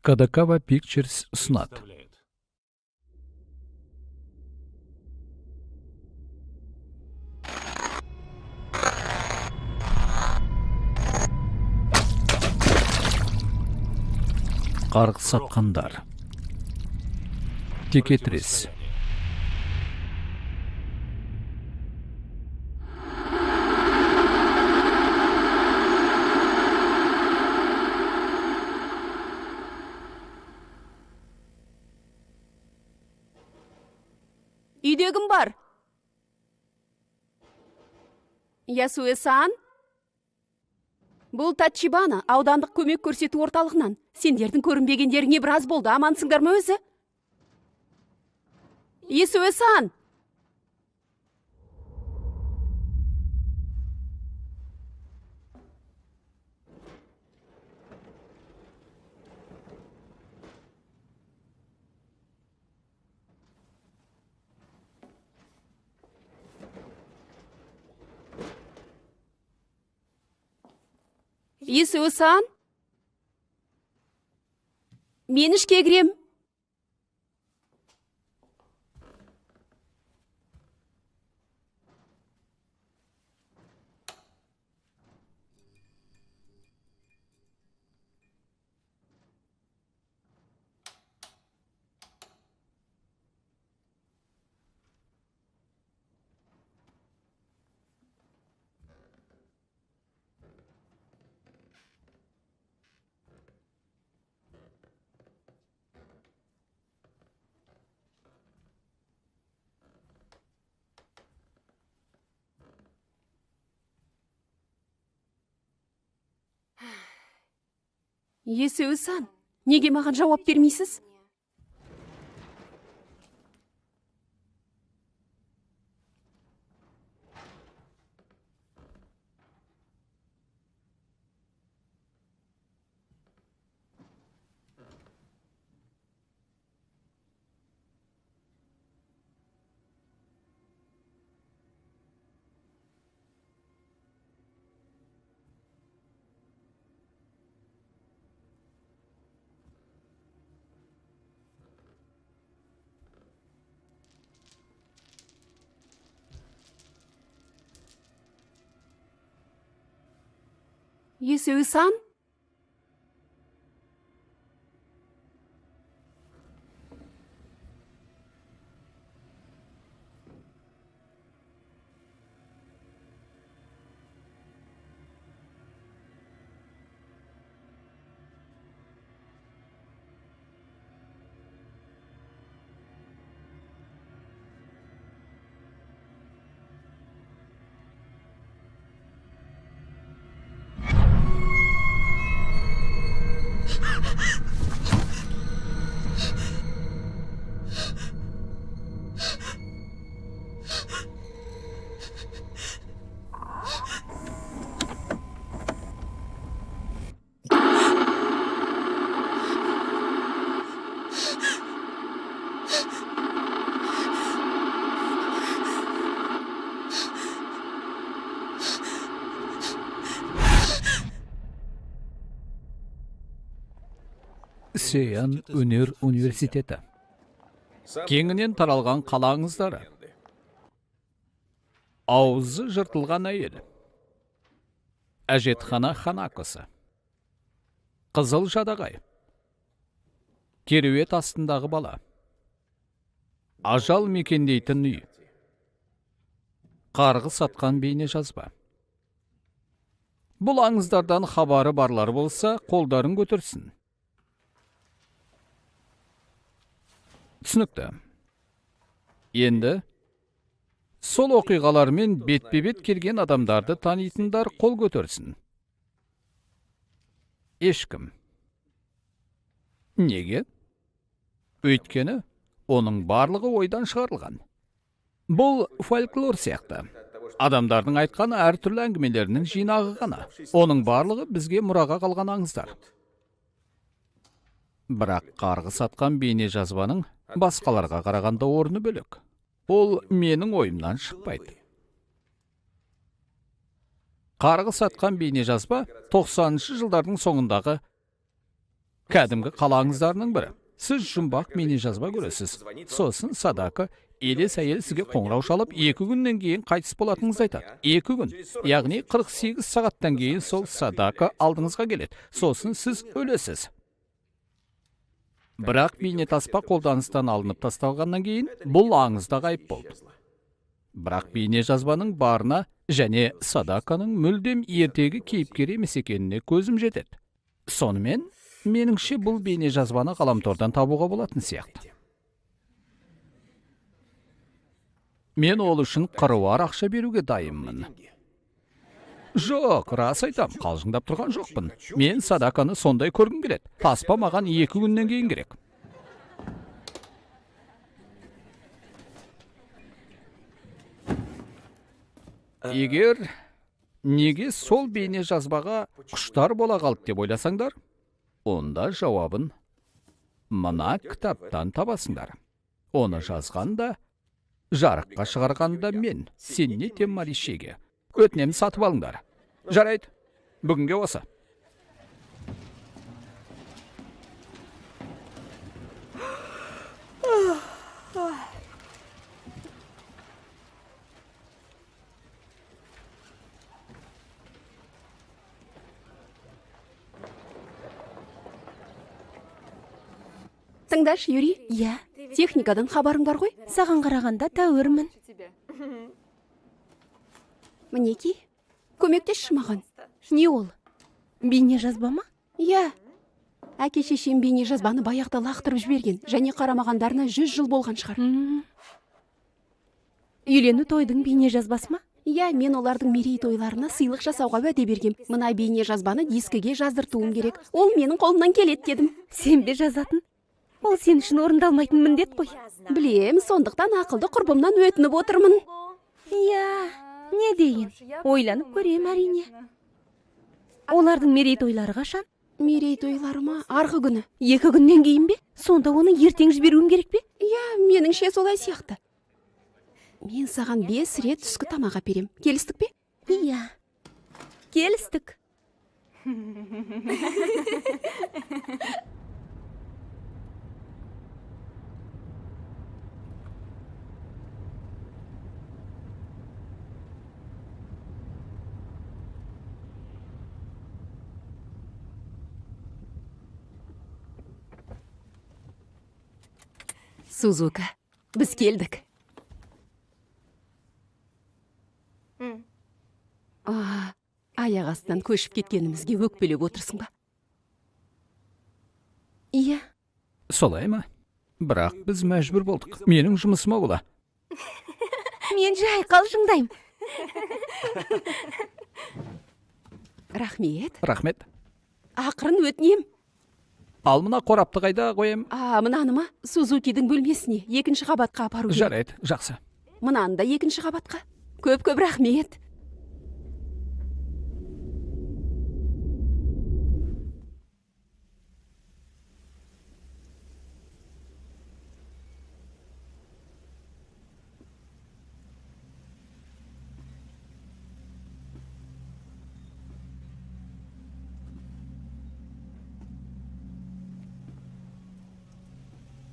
Кадакава Pictures ұсынады. Қарғыс атқандар. Текетірес. Үйде кім бар? Ясуэ-сан? Бұл Тачибана, аудандық көмек көрсету орталығынан. Сендердің көрінбегендеріңе біраз болды, амансыңдар ма өзі? Ясуэ-сан! Ясуэ-сан? Мен ішке кірем. Ясуэ-сан, неге маған жауап бермейсіз? Ясуэ-сан? Сеян өнер университеті. Кеңінен таралған қалаңыздары. Аузы жыртылған әйел. Әжетхана Ханакосы. Қызыл жадағай. Кереует астындағы бала. Ажал мекендейтін үй. Қарғыс атқан бейне жазба. Бұл аңыздардан хабары барлар болса, қолдарын көтерсін. Түсінікті. Енді, сол оқиғалармен бетпе-бет келген адамдарды танитындар қол көтерсін. Ешкім. Неге? Өйткені, оның барлығы ойдан шығарылған. Бұл фольклор сияқты. Адамдардың айтқан әртүрлі әңгімелерінің жинағы ғана. Оның барлығы бізге мұраға қалған аңыздар. Бірақ қарғыс атқан бейне жазбаның басқаларға қарағанда орны бөлек. Ол менің ойымнан шықпайды. Қарғыс атқан бейне жазба 90-шы жылдардың соңындағы кәдімгі қалаңыздарының бірі. Сіз жұмбақ мені жазба көресіз. Сосын Садака елес әйел сізге қоңырау шалып, 2 күннен кейін қайтыс болатыныңызды айтады. 2 күн, яғни 48 сағаттан кейін сол Садака алдыңызға келеді. Сосын сіз өлесіз. Бірақ бейнетаспа қолданыстан алынып тасталғаннан кейін бұл аңызда ғайып болды. Бірақ бейне жазбаның барына және Садаканың мүлдем ертегі кейіпкер емес екеніне көзім жетеді. Сонымен, меніңше бұл бейне жазбаны ғаламтордан табуға болатын сияқты. Мен ол үшін қыруар ақша беруге дайынмын. Жоқ, рас айтам, қалжыңдап тұрған жоқпын. Мен Садаканы сондай көргім келеді. Таспа маған 2 күннен кейін керек. Егер неге сол бейне жазбаға құштар бола қалды деп ойласаңдар, онда жауабын мына кітаптан табасыңдар. Оны жазғанда, жарыққа шығарғанда мен, Сеннете Маришеге. Өтінем сатып алыңдар. Жарайды, бүгінге осы. Тыңдаш, Юрий, Иә, техникадан хабарың бар ғой? саған қарағанда тәуірмін. Мінеки, көмектесші маған. Не ол? Бейне жазба ма? Иә, әке-шешем бейне жазбаны баяғыда лақтырып жіберген, және қарамағандарына 100 жыл болған шығар. Үйлену тойдың бейне жазбасы ма? Иә, мен олардың мерейтойларына сыйлық жасауға уәде бергем. Мына бейне жазбаны дискіге жаздыртуым керек. Ол менің қолымнан келеді дедім. Сен бе жазатын? Ол сен үшін орындалмайтын міндет қой. Білем, сондықтан ақылды құрбымнан өтініп отырмын. Иә, не дейін? Ойланып көрем әрине. Олардың мерейтойлары қашан? Мерейтойларыма арғы күні. 2 күннен кейін бе? Сонда оны ертең жіберуім керек пе? Иә, меніңше солай сияқты. Мен саған 5 рет түскі тамақ әперем. Келістік пе? Иә, келістік. Сузука, біз келдік. Аяқ астынан көшіп кеткенімізге өкпелеп отырсың ба? Иә. Солай ма? Бірақ біз мәжбүр болдық. Менің жұмысыма бола. Мен жай қалжыңдаймын. Рахмет. Рахмет. Ақырын өтінем. Ал мына қорапты қайда қоям? Мынаны ма? Сузукидің бөлмесіне, 2-ші қабатқа апару керек. Жарайды, жақсы. Мынаны да 2-ші қабатқа. Көп-көп рахмет.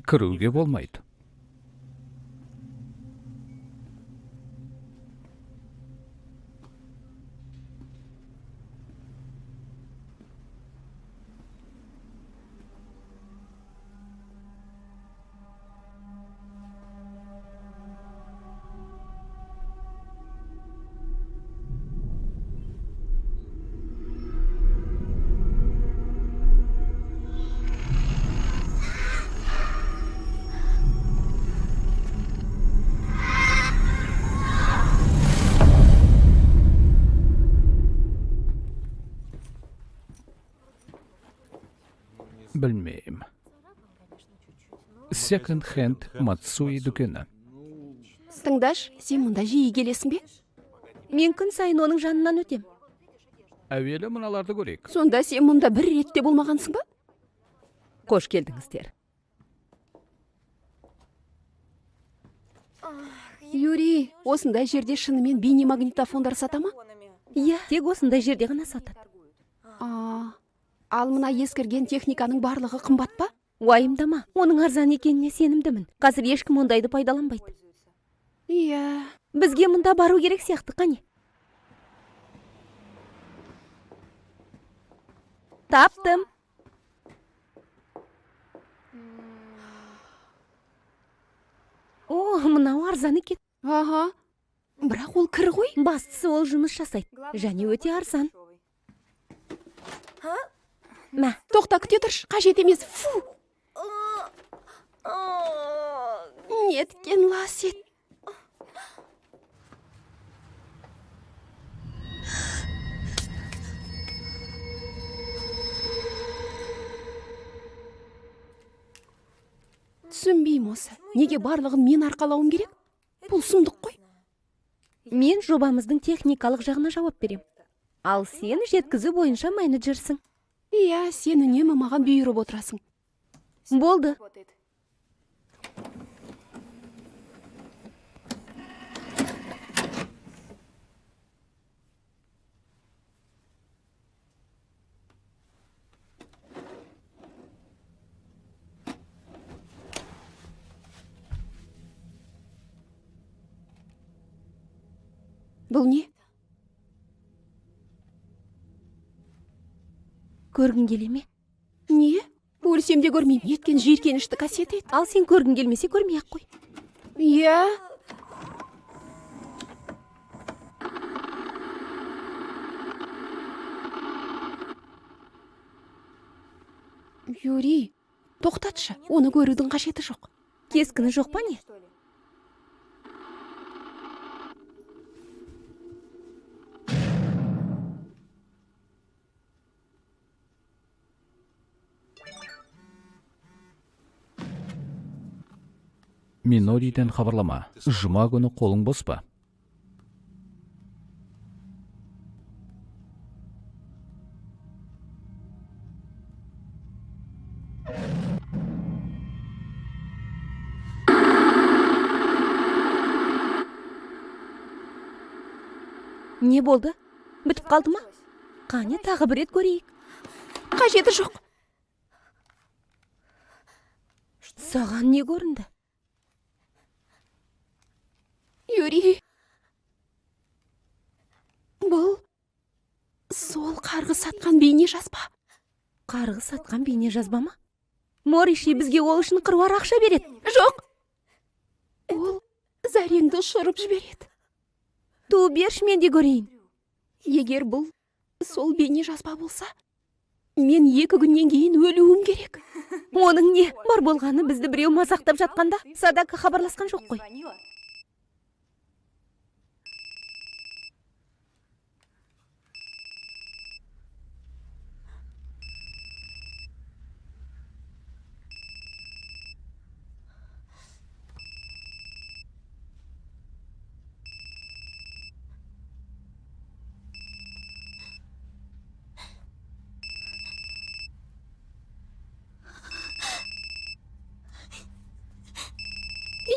Кіруге болмайды. Білмейм. Second hand Мацуи дүкені. Тыңдаш, сен мұнда жиі келесің бе? Мен күн сайын оның жанынан өтем. Әуелі мыналарды көрейік. Сонда сен мұнда 1 ретте болмағансың ба? Қош келдіңіздер. Юрий, осындай жерде шынымен бейнемагнитофондар сата ма? Иә, тек осындай жерде ғана сатады. Ал мына ескірген техниканың барлығы қымбат па? Уайымдама, оның арзан екеніне сенімдімін. Қазір ешкім ондайды пайдаланбайды. Иә. Бізге мұнда бару керек сияқты, қане? Таптым. О, мынау арзан екен. Аға. Бірақ ол кір ғой. Бастысы ол жұмыс жасайды. Және өте арзан. Мә, Тоқта, күте тұрш, қажет емес. Фу! Неткен лас ет. Түсінбеймін осы. Неге барлығын мен арқалауым керек? Бұл сұмдық қой. мен жобамыздың техникалық жағына жауап берем. Ал сен жеткізу бойынша менеджерсің. Иә, сен үнемі маған бұйырып отырасың. Болды. Бұл не? Көргің келе ме? Не? Өлсем де көрмеймін. Еткен жиіркенішті қасиет ет. Ал сен көргің келмесе көрмей ақ қой. Иә. Юрий, тоқтатшы. Оны көрудің қажеті жоқ. Кескіні жоқ па не? Минориден хабарлама. Жұма күні қолың бос па? Не болды? Бітіп қалды ма? Қане тағы бір рет көрейік. Қажеті жоқ. Саған не көрінді? Юрий. Бұл сол қарғыс сатқан бейне жазба. Қарғыс сатқан бейне жазба ма? Мориши бізге ол үшін қыруар ақша береді. Жоқ. Ол зәреңді ұшырып жібереді. Ту берші, мен де көрейін. Егер бұл сол бейне жазба болса, мен 2 күннен кейін өлуім керек. Оның не бар болғаны бізді біреу мазақтап жатқанда Садака хабарласқан жоқ қой.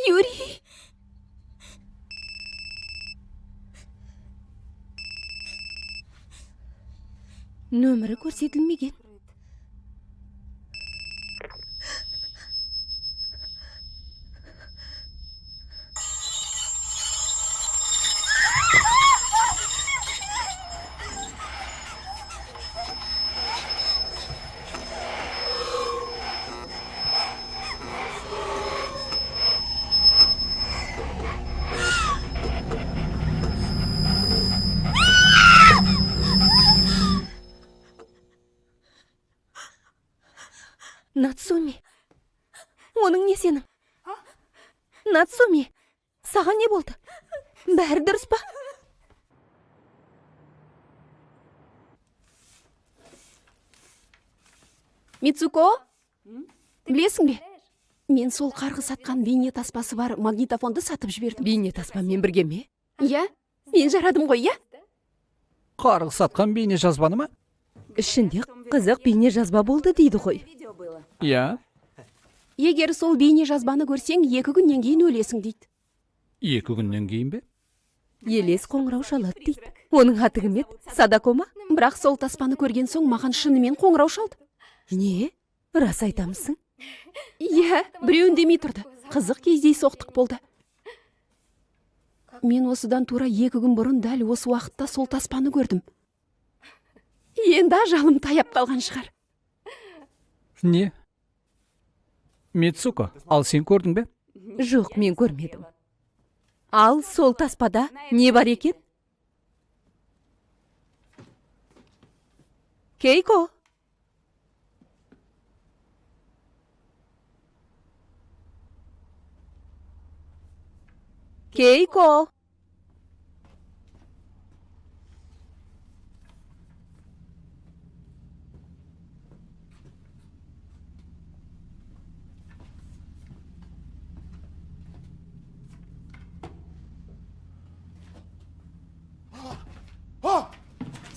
Юрий. Нөмірі көрсетілмеген. Нацуми. Оның не сенің? Нацуми, саған не болды? Бәрі дұрыс па? Мицуко? Білесің бе? Мен сол қарғыс сатқан бейне таспасы бар магнитофонды сатып жібердім. Бейне таспамен бірге ме? Иә, мен жарадым ғой, иә? Қарғыс сатқан бейне жазбаны ма? Ішінде қызық бейне жазба болды дейді ғой. Иә. Егер сол бейне жазбаны көрсең, 2 күннен кейін өлесің дейді. 2 күннен кейін бе? Елес қоңырау шалады дейді. Оның аты кім еді? Садако ма? Бірақ сол таспаны көрген соң маған шынымен қоңырау шалды. Не? Рас айтамысың? Иә, біреу үндемей тұрды. Қызық кездейсоқтық болды. Мен осыдан тура 2 күн бұрын дәл осы уақытта сол таспаны көрдім. Енді ажалым таяп қалған шығар. Не? Мицуко, ал сен көрдің бе? Жоқ, мен көрмедім. Ал сол таспада не бар екен? Кейко? Кейко?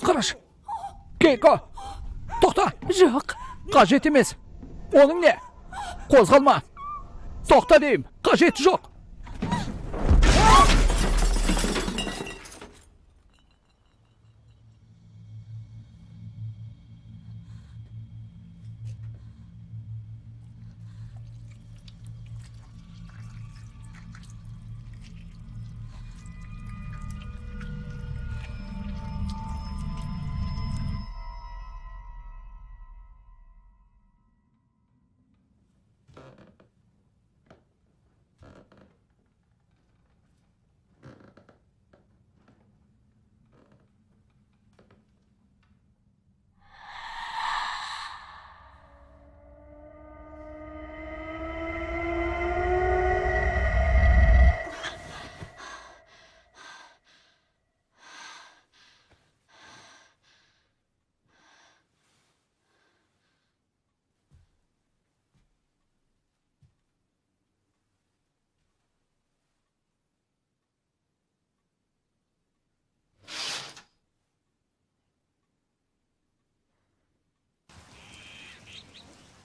Қарашы. Кейко, тоқта. Жоқ. Қажет емес. Оның не? Қозғалма. Тоқта деймін. Қажеті жоқ.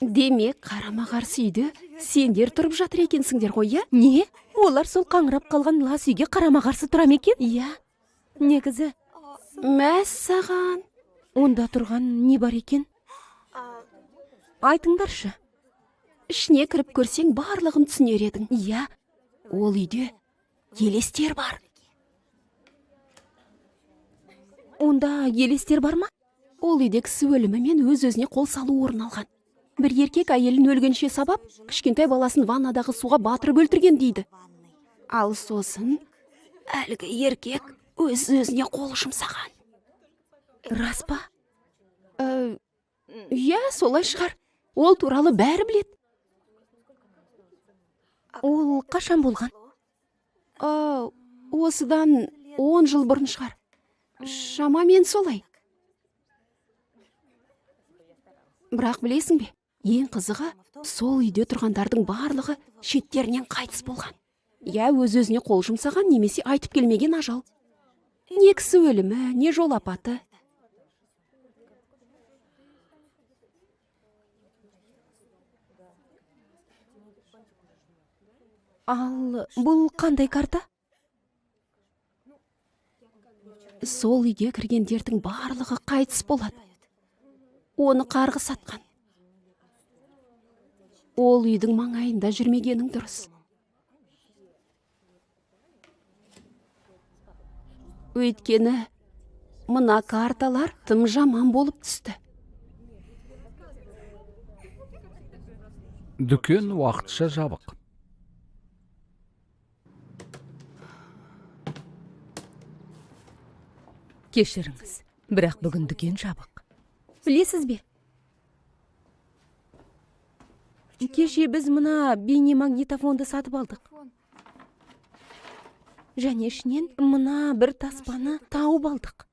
Демек, қарама-қарсы үйде сендер тұрып жатыр екенсіңдер ғой, иә? Не? Олар сол қаңырап қалған лас үйге қарама-қарсы тұра ма екен? Иә. Негізі, Мәссаған. онда тұрған не бар екен? Айтыңдаршы. Ішіне кіріп көрсең барлығын түсінер едің. Иә, Ол үйде елестер бар. онда елестер бар ма? Ол үйде кісі өлімі мен өз-өзіне қол салу орын алған. Бір еркек әйелін өлгенше сабап, кішкентай баласын ваннадағы суға батырып өлтірген дейді. Ал сосын әлгі еркек өз-өзіне қол жұмсаған. Рас па? Иә, солай шығар. Ол туралы бәрі білет. Ол қашан болған? Осыдан 10 жыл бұрын шығар. Шамамен солай. Бірақ білесің бе, ең қызығы, сол үйде тұрғандардың барлығы шеттерінен қайтыс болған. Я өз-өзіне қол жұмсаған немесе айтып келмеген ажал. Не кісі өлімі, не жол апаты. Ал бұл қандай карта? Сол үйге кіргендердің барлығы қайтыс болады. Оны қарғы сатқан. Ол үйдің маңайында жүрмегенің дұрыс. Өйткені мына карталар тым жаман болып түсті. Дүкен уақытша жабық. Кешіріңіз, бірақ бүгін дүкен жабық. Білесіз бе? Кеше біз мына бейнемагнитофонды сатып алдық. Және ішінен мына бір таспаны тауып алдық.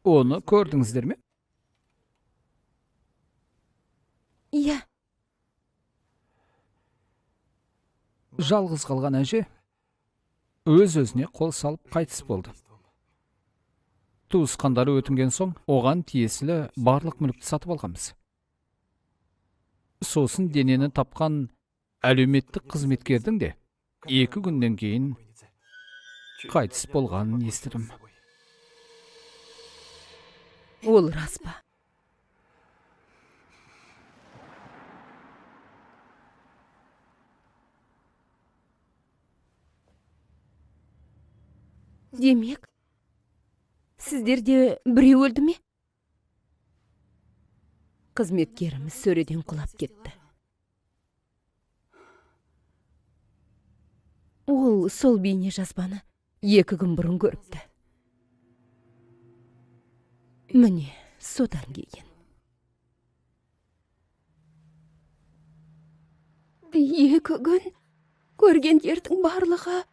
Оны көрдіңіздер ме? Иә, Жалғыз қалған әже өз-өзіне қол салып қайтыс болды. Туысқандары өтінген соң, оған тиесілі барлық мүлікті сатып алғанбыз. Сосын денені тапқан әлеуметтік қызметкердің де 2 күнден кейін қайтыс болғанын естідім. Ол рас па? Демек, сіздерде біреу өлді ме? Қызметкеріміз сөреден құлап кетті. Ол сол бейне жазбаны 2 күн бұрын көріпті. Міне, содан кейін. 2 күн көргендердің барлығы...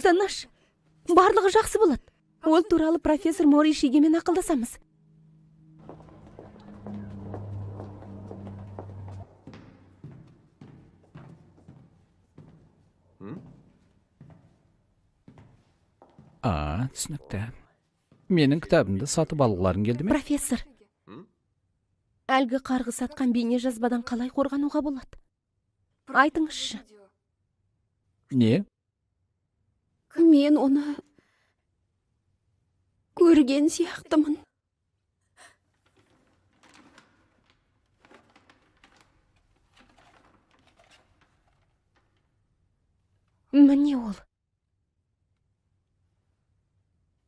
Тыныш, барлығы жақсы болады. Ол туралы профессор Моришигемен ақылдасамыз. Түсінікті. Менің кітабымды сатып алғыларың келді ме? Профессор, әлгі қарғыс атқан бейне жазбадан қалай қорғануға болады? Айтыңызшы. Не? Мен оны көрген сияқтымын. Міне ол.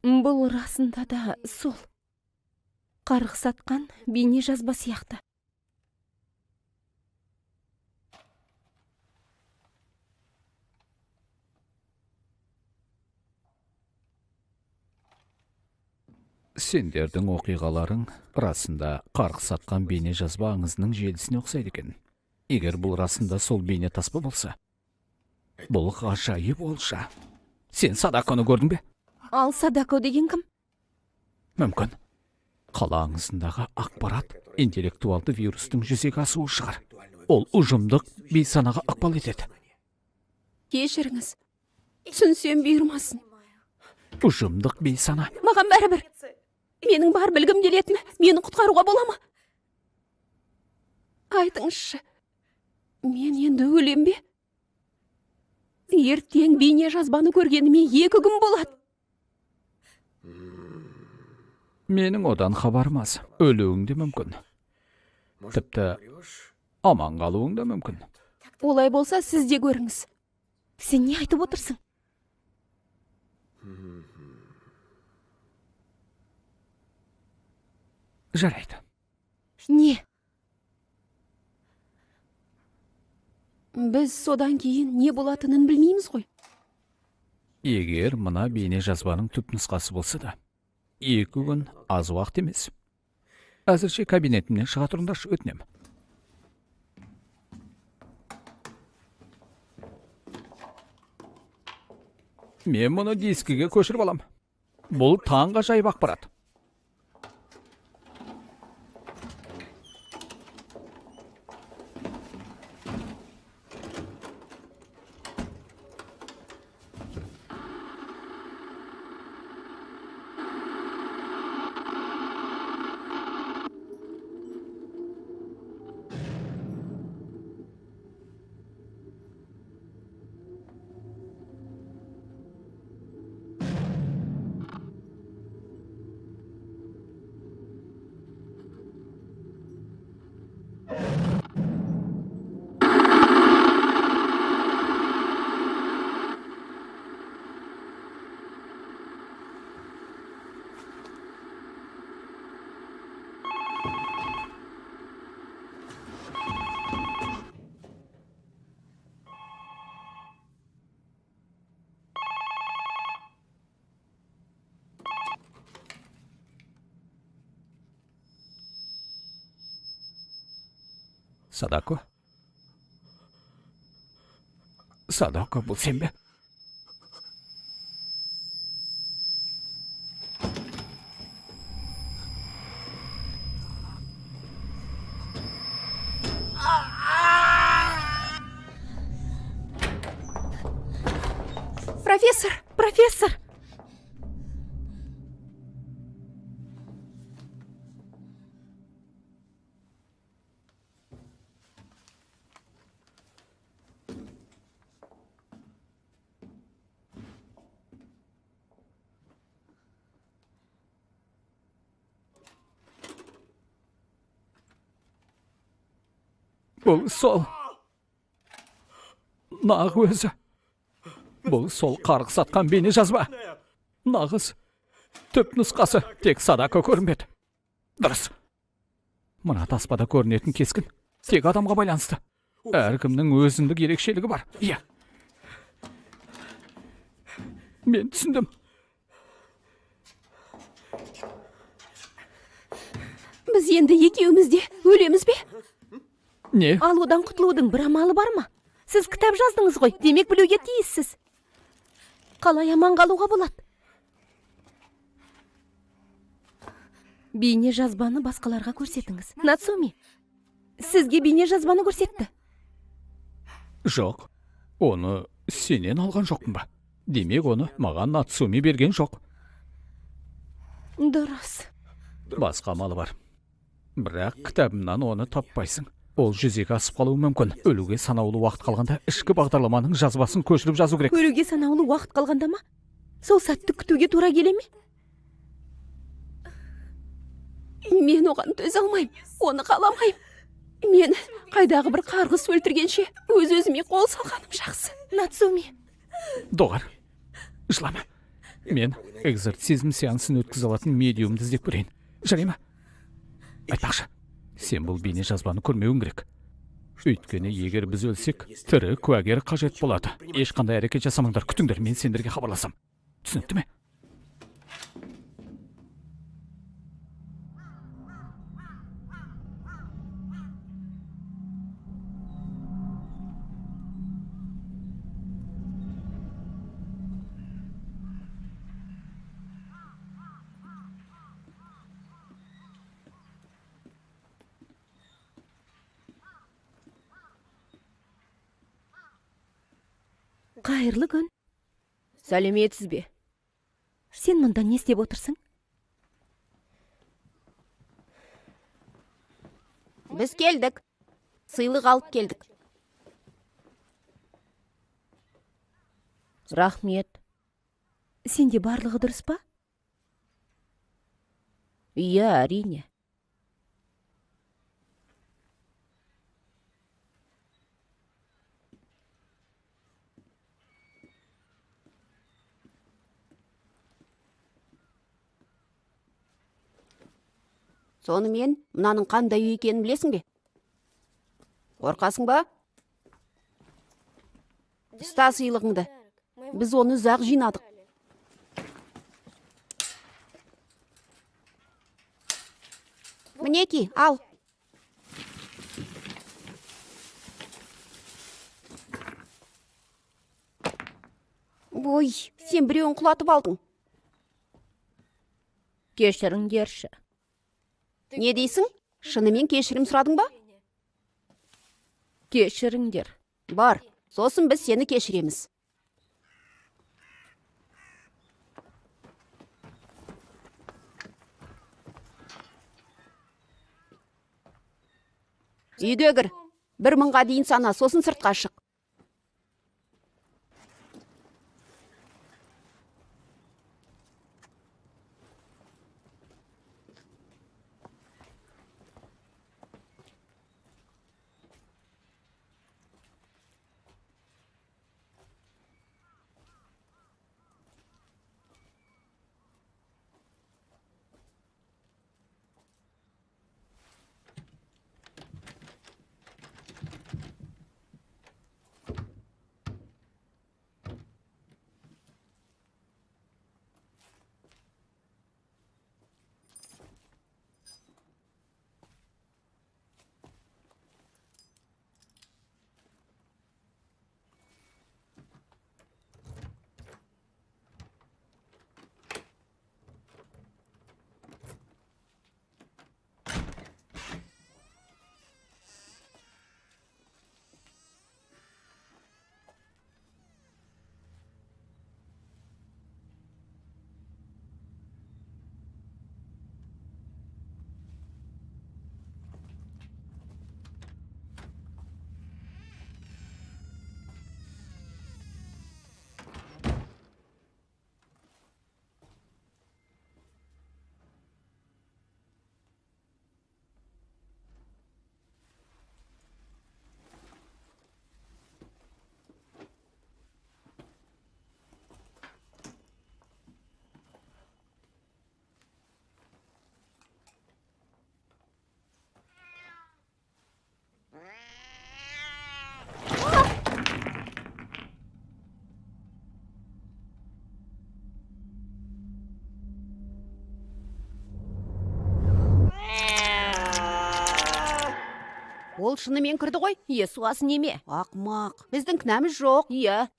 Бұл расында да сол. Қарғыс атқан бейне жазба сияқты. Сендердің оқиғаларың расында қарғыс атқан бейне жазба аңызының желісіне ұқсайды екен. Егер бұл расында сол бейне таспа болса, бұл ғажайып олжа. Сен Садаконы көрдің бе? Ал Садако деген кім? Мүмкін. Қала аңызындағы ақпарат интеллектуалды вирустың жүзеге асуы шығар. Ол ұжымдық бейсанаға ықпал етеді. Кешіріңіз, түсінсем бұйырмасын. Ұжымдық бейсана. Маған бәрібір. Менің бар білгім келетіні, мені құтқаруға бола ма? Айтыңызшы, мен енді өлем бе? Ертең бейне жазбаны көргеніме 2 күн болады. Менің одан хабарым аз. Өлуің де мүмкін. Тіпті аман қалуың да мүмкін. Олай болса, сіз де көріңіз. Сен не айтып отырсың? Жарайды. Не? Біз содан кейін не болатынын білмейміз ғой. Егер мына бейне жазбаның түп нұсқасы болса да, 2 күн аз уақыт емес. Әзірше кабинетімнен шыға тұрыңдаршы, өтінем. Мен мұны дискіге көшіріп алам. Бұл таңға жайып ақпарат. Садако? Садако, бұл сен бе? Профессор! Бұл сол. Нақ өзі. Бұл сол қарғыс атқан бейне жазба. Нағыз. Түп нұсқасы тек садақа көрінбеді. Дұрыс. Мына таспада көрінетін кескін тек адамға байланысты. Әркімнің өзіндік ерекшелігі бар. Иә. Мен түсіндім. Біз енді екеуміз де өлеміз бе? Не? Ал одан құтылудың бір амалы бар ма? Сіз кітап жаздыңыз ғой, демек білуге тиіссіз. Қалай аман қалуға болады? Бейне жазбаны басқаларға көрсетіңіз. Нацуми, сізге бейне жазбаны көрсетті. Жоқ. Оны сенен алған жоқпын ба? Демек оны маған Нацуми берген жоқ. Дұрыс. Басқа амалы бар. Бірақ кітабымнан оны таппайсың. Ол жүзеге асып қалуы мүмкін. Өлуге санаулы уақыт қалғанда ішкі бағдарламаның жазбасын көшіріп жазу керек. Көруге санаулы уақыт қалғанда ма? Сол сәтті күтуге тура келе ме? Мен оған төзе алмайым. Оны қаламайым. Мен қайдағы бір қарғыс өлтіргенше өз-өзіме қол салғаным жақсы. Нацуми. Доғар. Жылама. Мен экзорцизм сеансын өткізе алатын медиумды іздеп көрейін. Жарай ма? Айтпақшы. Сен бұл бейне жазбаны көрмеуің керек. Өйткені егер біз өлсек, тірі куәгер қажет болады. Ешқандай әрекет жасамаңдар, күтіңдер, мен сендерге хабарласам. Түсінікті ме? Қайырлы күн. Сәлеметсіз бе? Сен мұнда не істеп отырсың? Біз келдік. Сыйлық алып келдік. Рахмет. Сенде барлығы дұрыс па? Иә, әрине. Сонымен, мынаның қандай үй екенін білесің бе? Қорқасың ба? Ұста сыйлығыңды. Біз оны ұзақ жинадық. Мінеки, ал. Ой, сен біреуін құлатып алдың. Кешіріңдерші. Не дейсің? Шынымен кешірім сұрадың ба? Кешіріңдер. Бар, сосын біз сені кешіреміз. Үйге кір. 1000-ға дейін сана, сосын сыртқа шық. Ол шынымен кірді ғой. Суасы неме? Ақмақ, біздің кінәміз жоқ. Иә.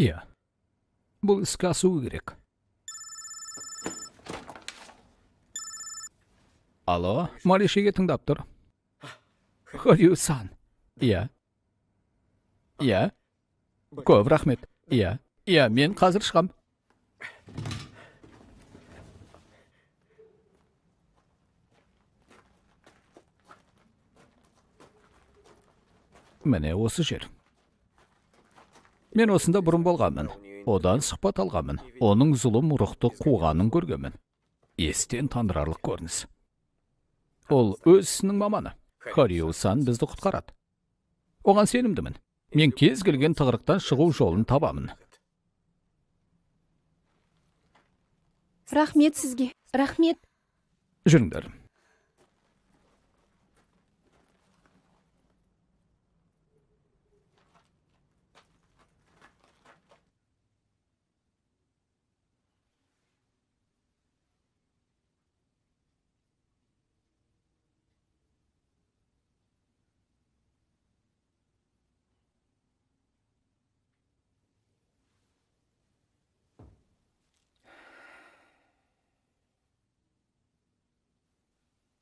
Иә, бұл іске асуы керек. Алло, Малишеге тыңдап тұр. Хорю-сан. Иә. Иә. Көп рахмет. Иә. Иә, мен қазір шығам. Міне осы жер. Мен осында бұрын болғанмын. Одан сұхбат алғанмын. Оның зұлым рухты қуғанын көргенмін. Естен тандырарлық көрініс. Ол өз ісінің маманы. Хорю-сан бізді құтқарады. Оған сенімдімін. Мен кез келген тығырықтан шығу жолын табамын. Рахмет сізге. Рахмет. Жүріңдер.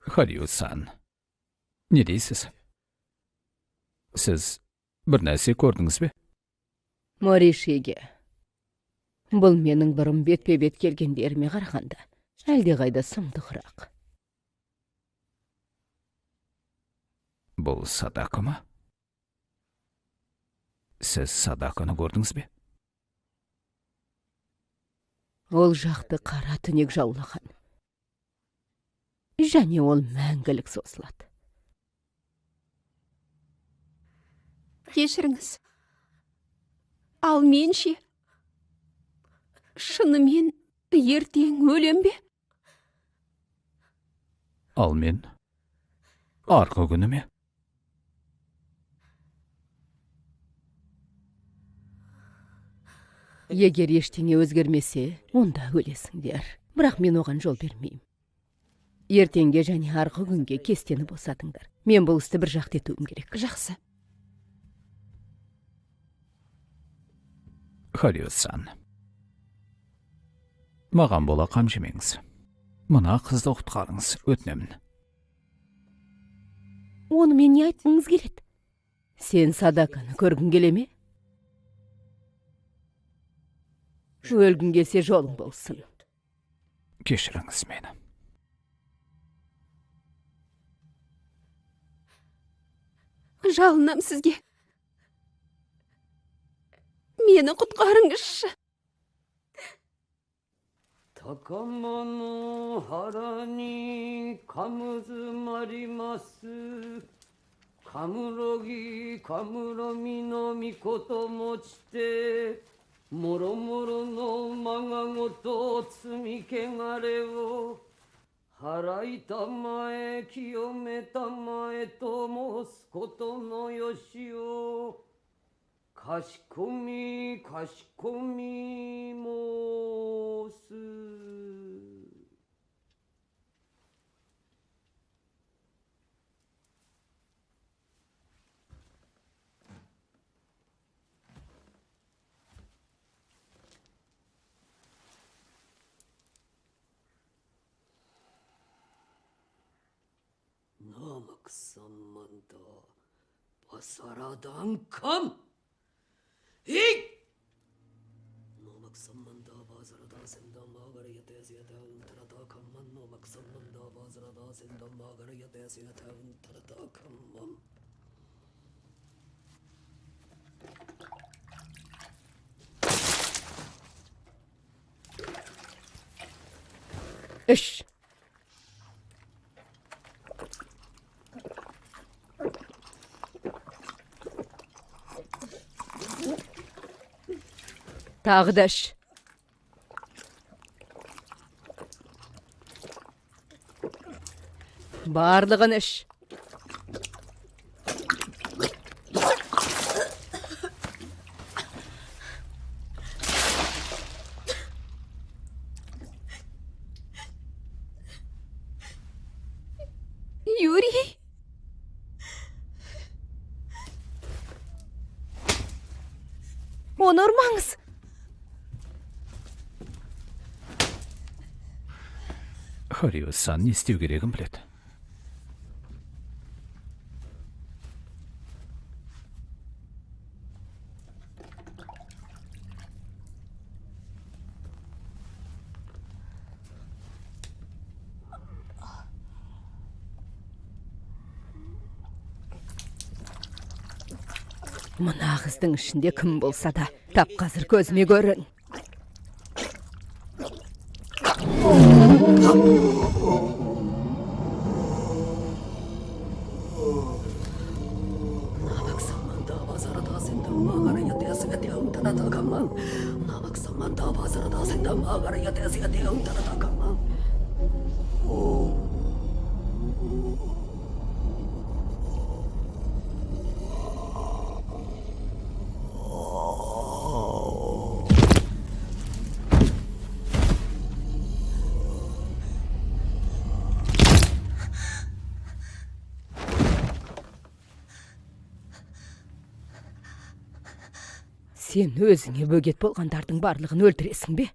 Хорю-сан, не дейсіз? Сіз бір нәрсе көрдіңіз бе? Моришеге. Бұл менің бұрын бетпе-бет келгендеріме қарағанда, әлдеқайда сұмдығырақ. Бұл Садако ма? Сіз Садаконы көрдіңіз бе? Ол жақты қара түнек жаулаған. Және ол мәңгілік созылады. кешіріңіз. Ал мен ше? Шынымен ертең өлем бе? Ал мен арғы күні ме? Егер ештеңе өзгермесе, онда өлесіңдер. Бірақ мен оған жол бермеймін. Ертеңге және арғы күнге кестені босатыңдар. Мен бұл істі бір жақты етуім керек. Жақсы. Хариус-сан, маған бола қам жемеңіз. Мына қызды құтқарыңыз, өтінемін. Оны мен не айтқыңыз келеді? Сен Садаканы көргің келе ме? Өлгің келсе жолың болсын. Кешіріңіз мені. Жалынам сізге. Мені құтқарыңызшы. 高間の原にかむずまりますかむろぎかむろみのみこともちてもろもろのまがごと積みけがれを払いたまえ清めたまえと申すことのよしをかしこみかしこみ申す Namak sammanda basaradan kam. Hey! Namak sammanda basarada senda magara yatesiyata untarada kamman. Namak sammanda basarada senda magara yatesiyata untarada kamman. Üş! Тағы да іш. Барлығын іш. Юрий? Оны ұрмаңыз. Хариус-сан не істеу керегін біледі. Мына қыздың ішінде кім болса да, тап қазір көзіме көрін. Namak sammanda basarada senda magara yatesiyata untarada kamman. Namak sammanda basarada senda magara yatesiyata untarada kamman. Сен өзіңе бөгет болғандардың барлығын өлтіресің бе?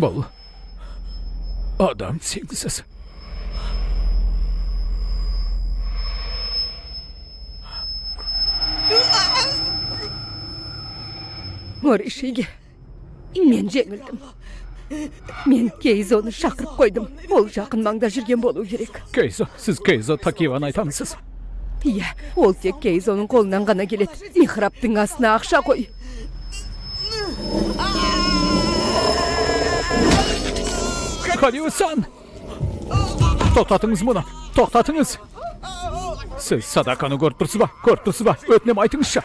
Бұл адам сенсіз. Моришиге, мен жеңілдім. Мен Кейзоны шақырып қойдым. Ол жақын маңда жүрген болу керек. Кейзо, сіз Кейзо Такиваны айтамысыз? Иә, ол тек Кейзоның қолынан ғана келеді. Михраптың астына ақша қой. Скариусан! Тоқтатыңыз мұны, тоқтатыңыз! Сіз садақаны көріп тұрсыз ба? Көріп тұрсыз ба? Өтінем айтыңызшы.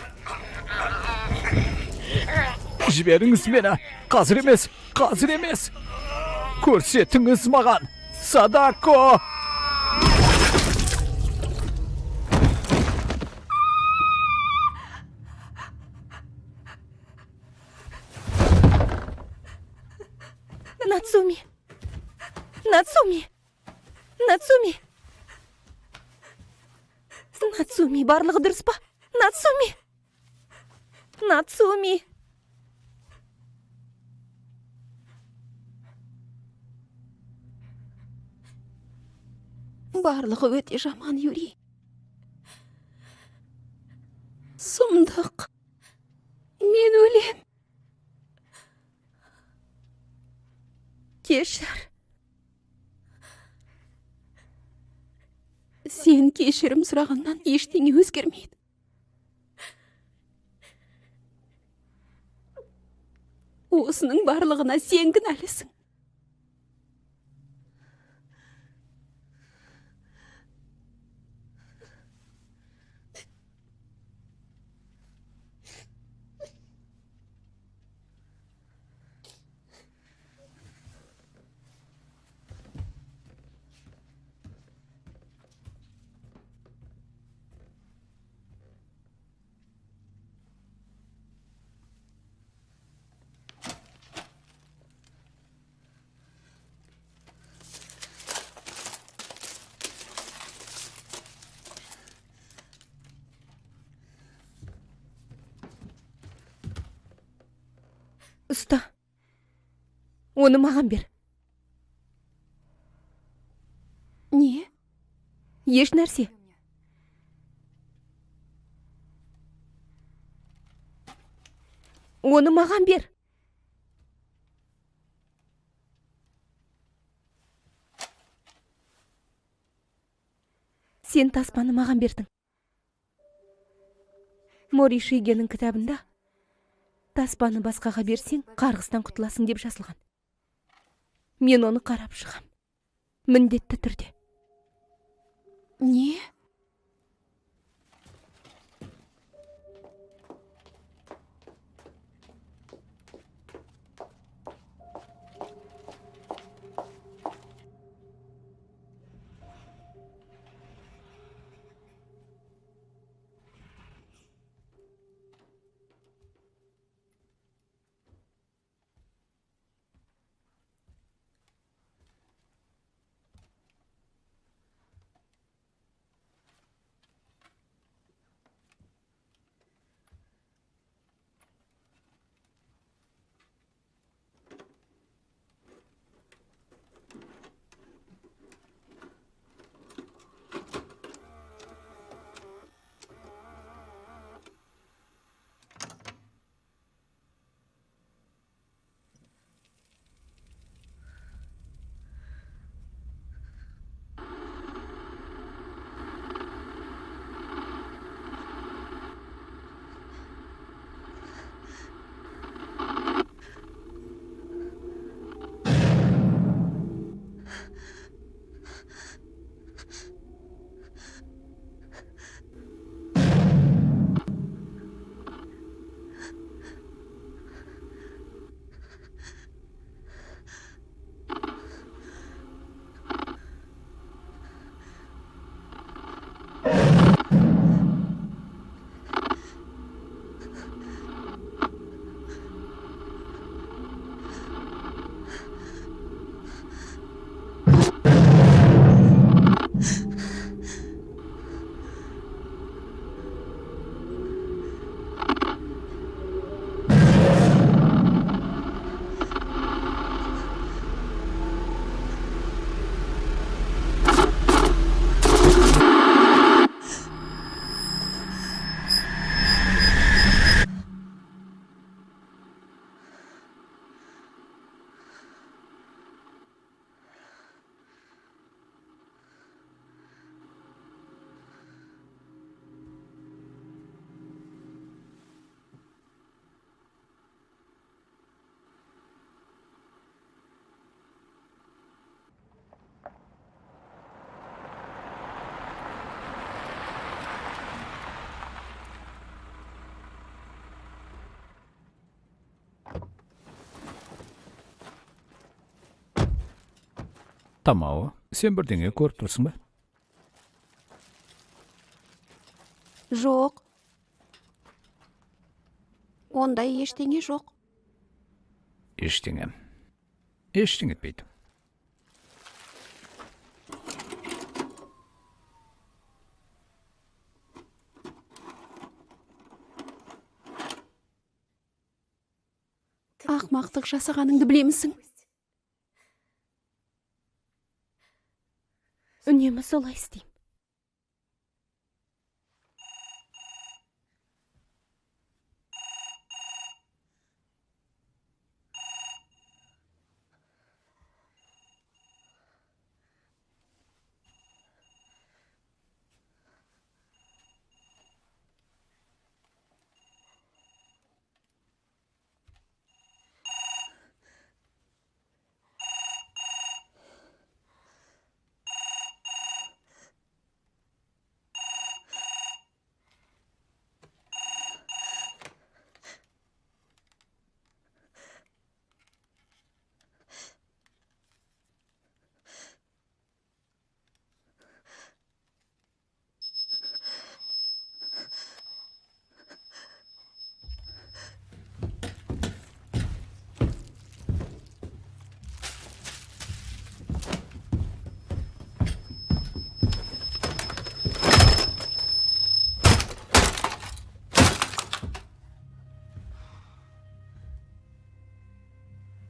Жіберіңіз мені. Қазір емес, қазір емес. Көрсетіңіз маған. Садако! Нацуми! Нацуми! Нацуми! Нацуми, барлығы дұрыс па? Нацуми! Нацуми! Барлығы өте жаман, Юрий. Сұмдық. Мен өлем. Кешір. Сен кешірім сұрағаннан ештеңе өзгермейді. Осының барлығына сен кінәлісің. Ұста. Оны маған бер. Не? Еш нәрсе. Оны маған бер. Сен таспаны маған бердің. Мори Шигенің кітабында таспаны басқаға берсең, қарғыстан құтыласың деп жазылған. Мен оны қарап шығам. Міндетті түрде. Не? Тамау, сен бірдеңе көріп тұрсың ба? Жоқ. Ондай ештеңе жоқ. Ештеңе етпейді. Ақмақтық жасағаныңды білемісің? Үнемі солай істеймін.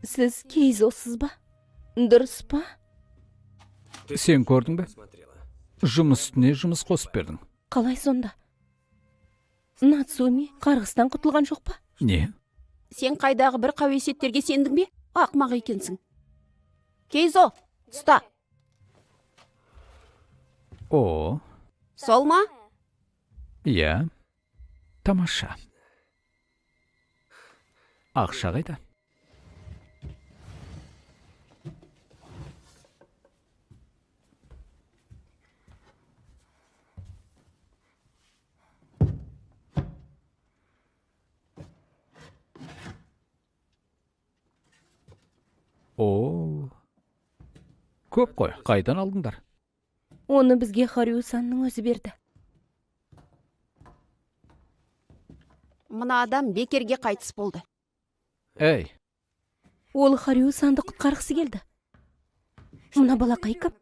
Сіз Кейзосыз ба? Дұрыс па? Сен көрдің бе? Жұмыс үстіне жұмыс қосып бердің. Қалай сонда? Нацуми қарғыстан құтылған жоқ па? Не? Сен қайдағы бір қауесеттерге сендің бе? Ақмақ екенсің. Кейзо, ұста. О, Сол ма? иә. Тамаша. Ақша қайда? О, көп қой, қайдан алдыңдар? Оны бізге Хариусанның өзі берді. Мына адам бекерге қайтыс болды. Әй, Ол Хариусанды құтқарғысы келді. Мына балақай кім?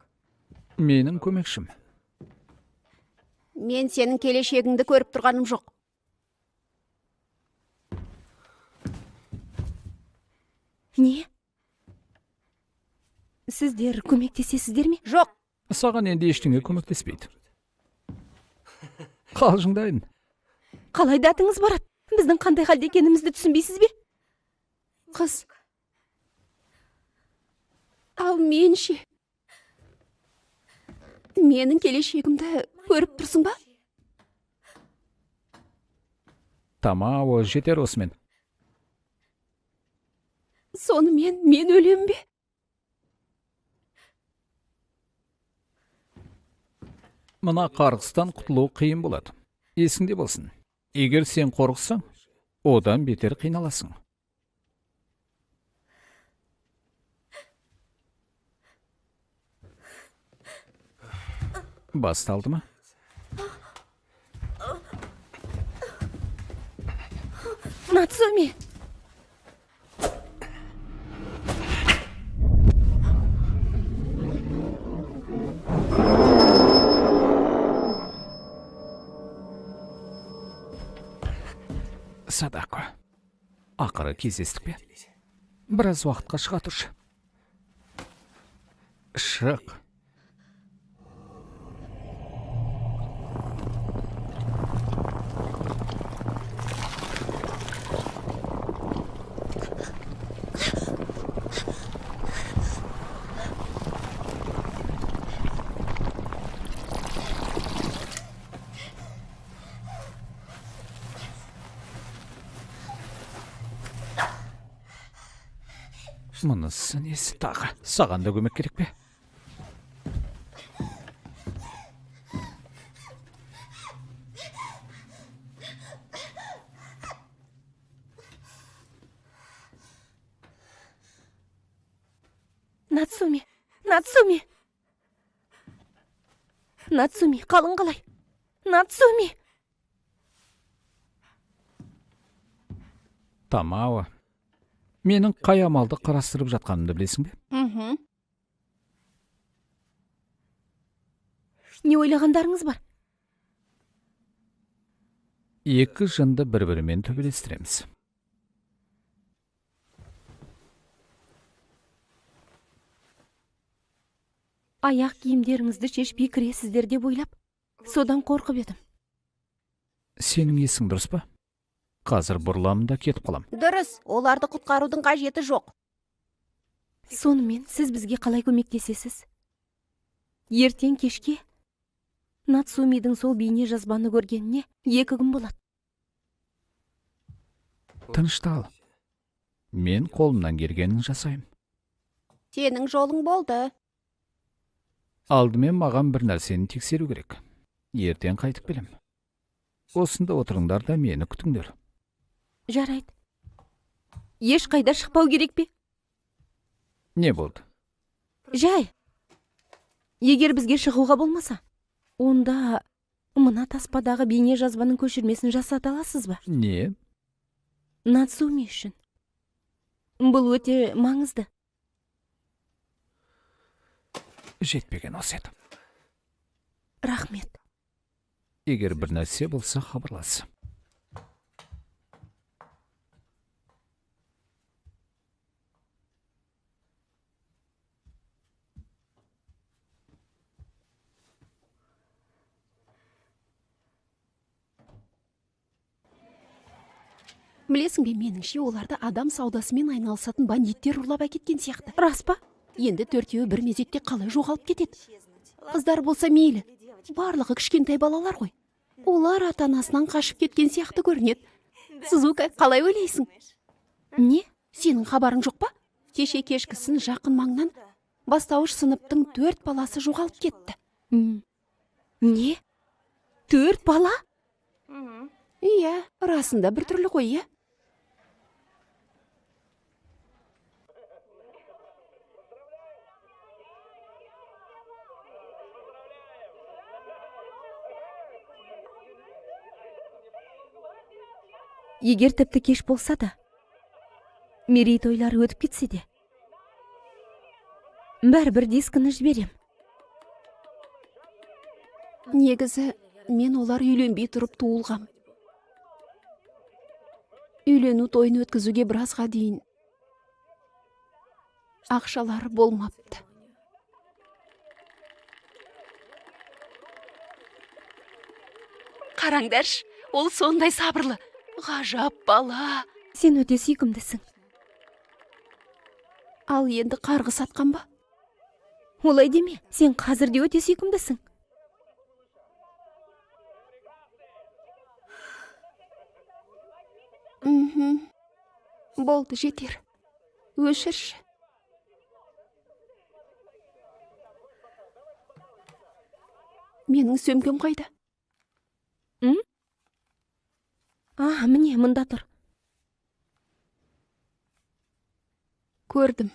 менің көмекшім. Мен сенің келешегіңді көріп тұрғаным жоқ. Не? Сіздер көмектесесіздер ме? Жоқ, Саған енді ештеңе көмектеспейді. Қалжыңдайын. Қалай да атыңыз барады? Біздің қандай халде екенімізді түсінбейсіз бе? қыз. Ал мен ше? Менің келешегімді көріп тұрсың ба? Тамау, жетер осымен. Сонымен мен өлем бе? Мына қарғыстан құтылу қиын болады. Есіңде болсын. Егер сен қорықсаң, одан бетер қиналасың. Басталды ма? Нацуми! Садако. Ақыры кездестік пе? Біраз уақытқа шыға тұршы. Шық. Мұнысы несі тағы? Саған да көмек керек пе? Нацуми! Нацуми, қалың қалай? Нацуми! Тамао, менің қай амалды қарастырып жатқанымды білесің бе? Не ойлағандарыңыз бар? Екі жынды бір-бірімен төбелестіреміз. Аяқ киімдеріңізді шешпей кіресіздер деп ойлап, содан қорқып едім. Сенің есің дұрыс па? Қазір бұрыламын да кетіп қалам. Дұрыс, оларды құтқарудың қажеті жоқ. Сонымен сіз бізге қалай көмектесесіз? Ертең кешке Нацумидің сол бейне жазбаны көргеніне 2 күн болады. Тыныштал. Мен қолымнан келгенін жасаймын. Сенің жолың болды. Алдымен маған бір нәрсені тексеру керек. Ертең қайтып келем. Осында отырыңдар да мені күтіңдер. Жарайды. Еш қайда шықпау керек пе? Не болды? Жай. Егер бізге шығуға болмаса, онда мына таспадағы бейне жазбаның көшірмесін жасата аласыз ба? Не? Нацуми үшін. Бұл өте маңызды. Жетпеген осы еді. Рахмет. Егер бір нәрсе болса, хабарлас. Білесің бе, меніңше оларды адам саудасымен айналысатын бандиттер ұрлап әкеткен сияқты. Рас па? Енді 4-еуі бір мезетте қалай жоғалып кетеді? Қыздар болса мейлі. Барлығы кішкентай балалар ғой. Олар ата-анасынан қашып кеткен сияқты көрінеді. Сузука, қалай ойлайсың? Не? Сенің хабарың жоқ па? Кеше кешкісін жақын маңнан бастауыш сыныптың 4 баласы жоғалып кетті. Не? 4 бала? Иә, расында бір түрлі ғой, иә. Егер тіпті кеш болса да, мерейтойлары өтіп кетсе де, бәрібір дискіні жіберем. Негізі, мен олар үйленбей тұрып туылғам. Үйлену тойын өткізуге біразға дейін ақшалары болмапты. Қараңдарш, ол сондай сабырлы. Ғажап бала. Сен өте сүйкімдісің. Ал енді қарғыс атқан ба? Олай деме, сен қазір де өте сүйкімдісің. Болды, жетер. Өшірші. Менің сөмкем қайда? Міне, мұнда тұр. Көрдім.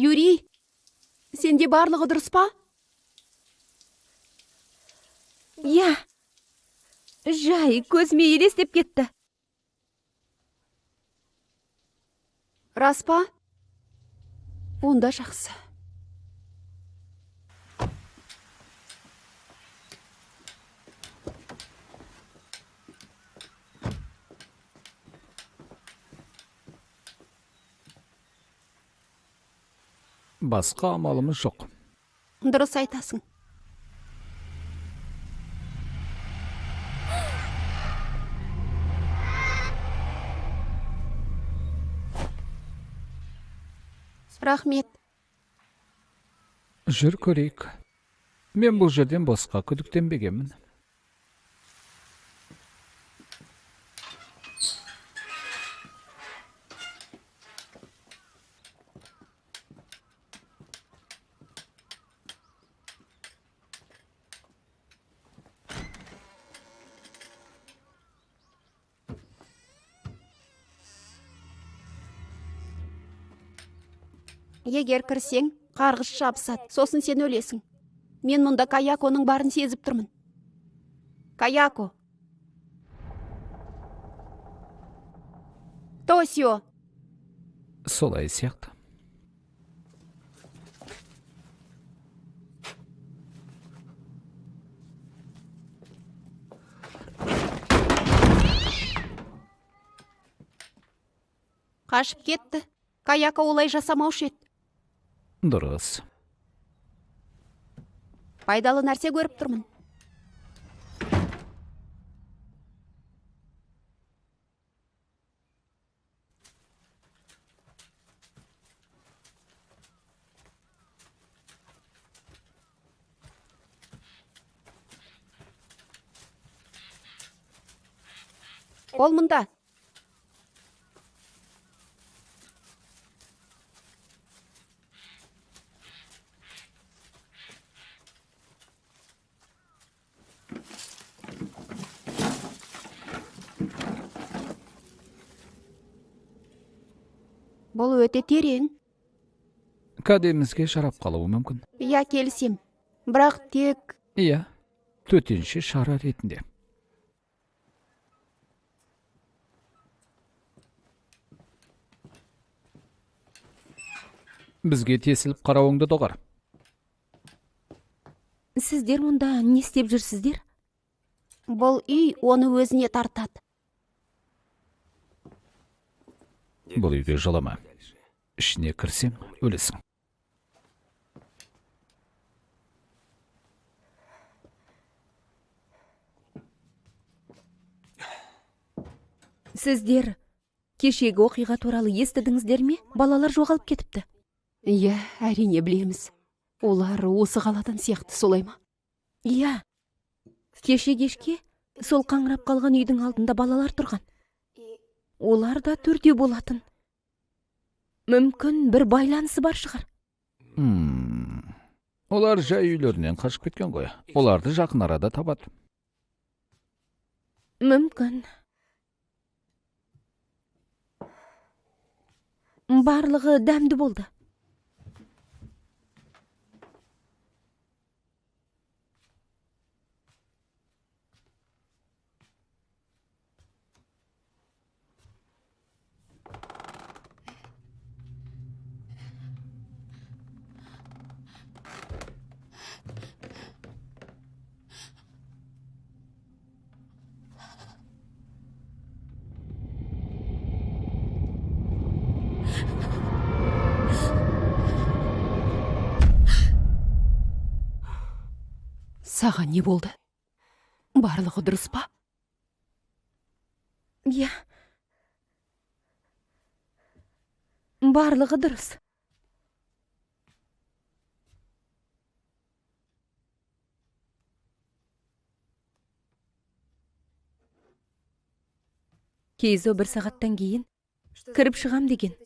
Юрий, сенде барлығы дұрыс па? Иә. Жай, көзіме елестеп кетті. Рас па? Онда жақсы. Басқа амалымыз жоқ. Дұрыс айтасың. Рахмет. Жүр көрейік. Мен бұл жерден босқа күдіктенбегенмін. Егер кірсең, қарғыс шабысады, сосын сен өлесің. Мен мұнда Каяконың барын сезіп тұрмын. Каяко. Тосио. Солай сияқты. Қашып кетті. Каяко олай жасамаушы еді. Дұрыс. Пайдалы нәрсе көріп тұрмын. Ол мұнда. Бұл өте терең. Кәдемізге жарап қалуы мүмкін. Иә, келісем. Бірақ тек... Иә, төтенше шара ретінде. Бізге тесіліп қарауыңды доғар. Сіздер мұнда не істеп жүрсіздер? Бұл үй оны өзіне тартады. Бұл үйге жылама. Ішіне кірсең, өлесің. Сіздер кешегі оқиға туралы естідіңіздер ме? Балалар жоғалып кетіпті. Иә, әрине білеміз. Олар осы қаладан сияқты, солай ма? Иә. Кеше кешке сол қаңырап қалған үйдің алдында балалар тұрған. Олар да төртеу болатын. Мүмкін бір байланысы бар шығар. Олар жай үйлерінен қашып кеткен ғой. Оларды жақын арада табады. Мүмкін. Барлығы дәмді болды. Саған не болды? Барлығы дұрыс па? Иә. Барлығы дұрыс. Кейзо 1 сағаттан кейін кіріп шығам деген.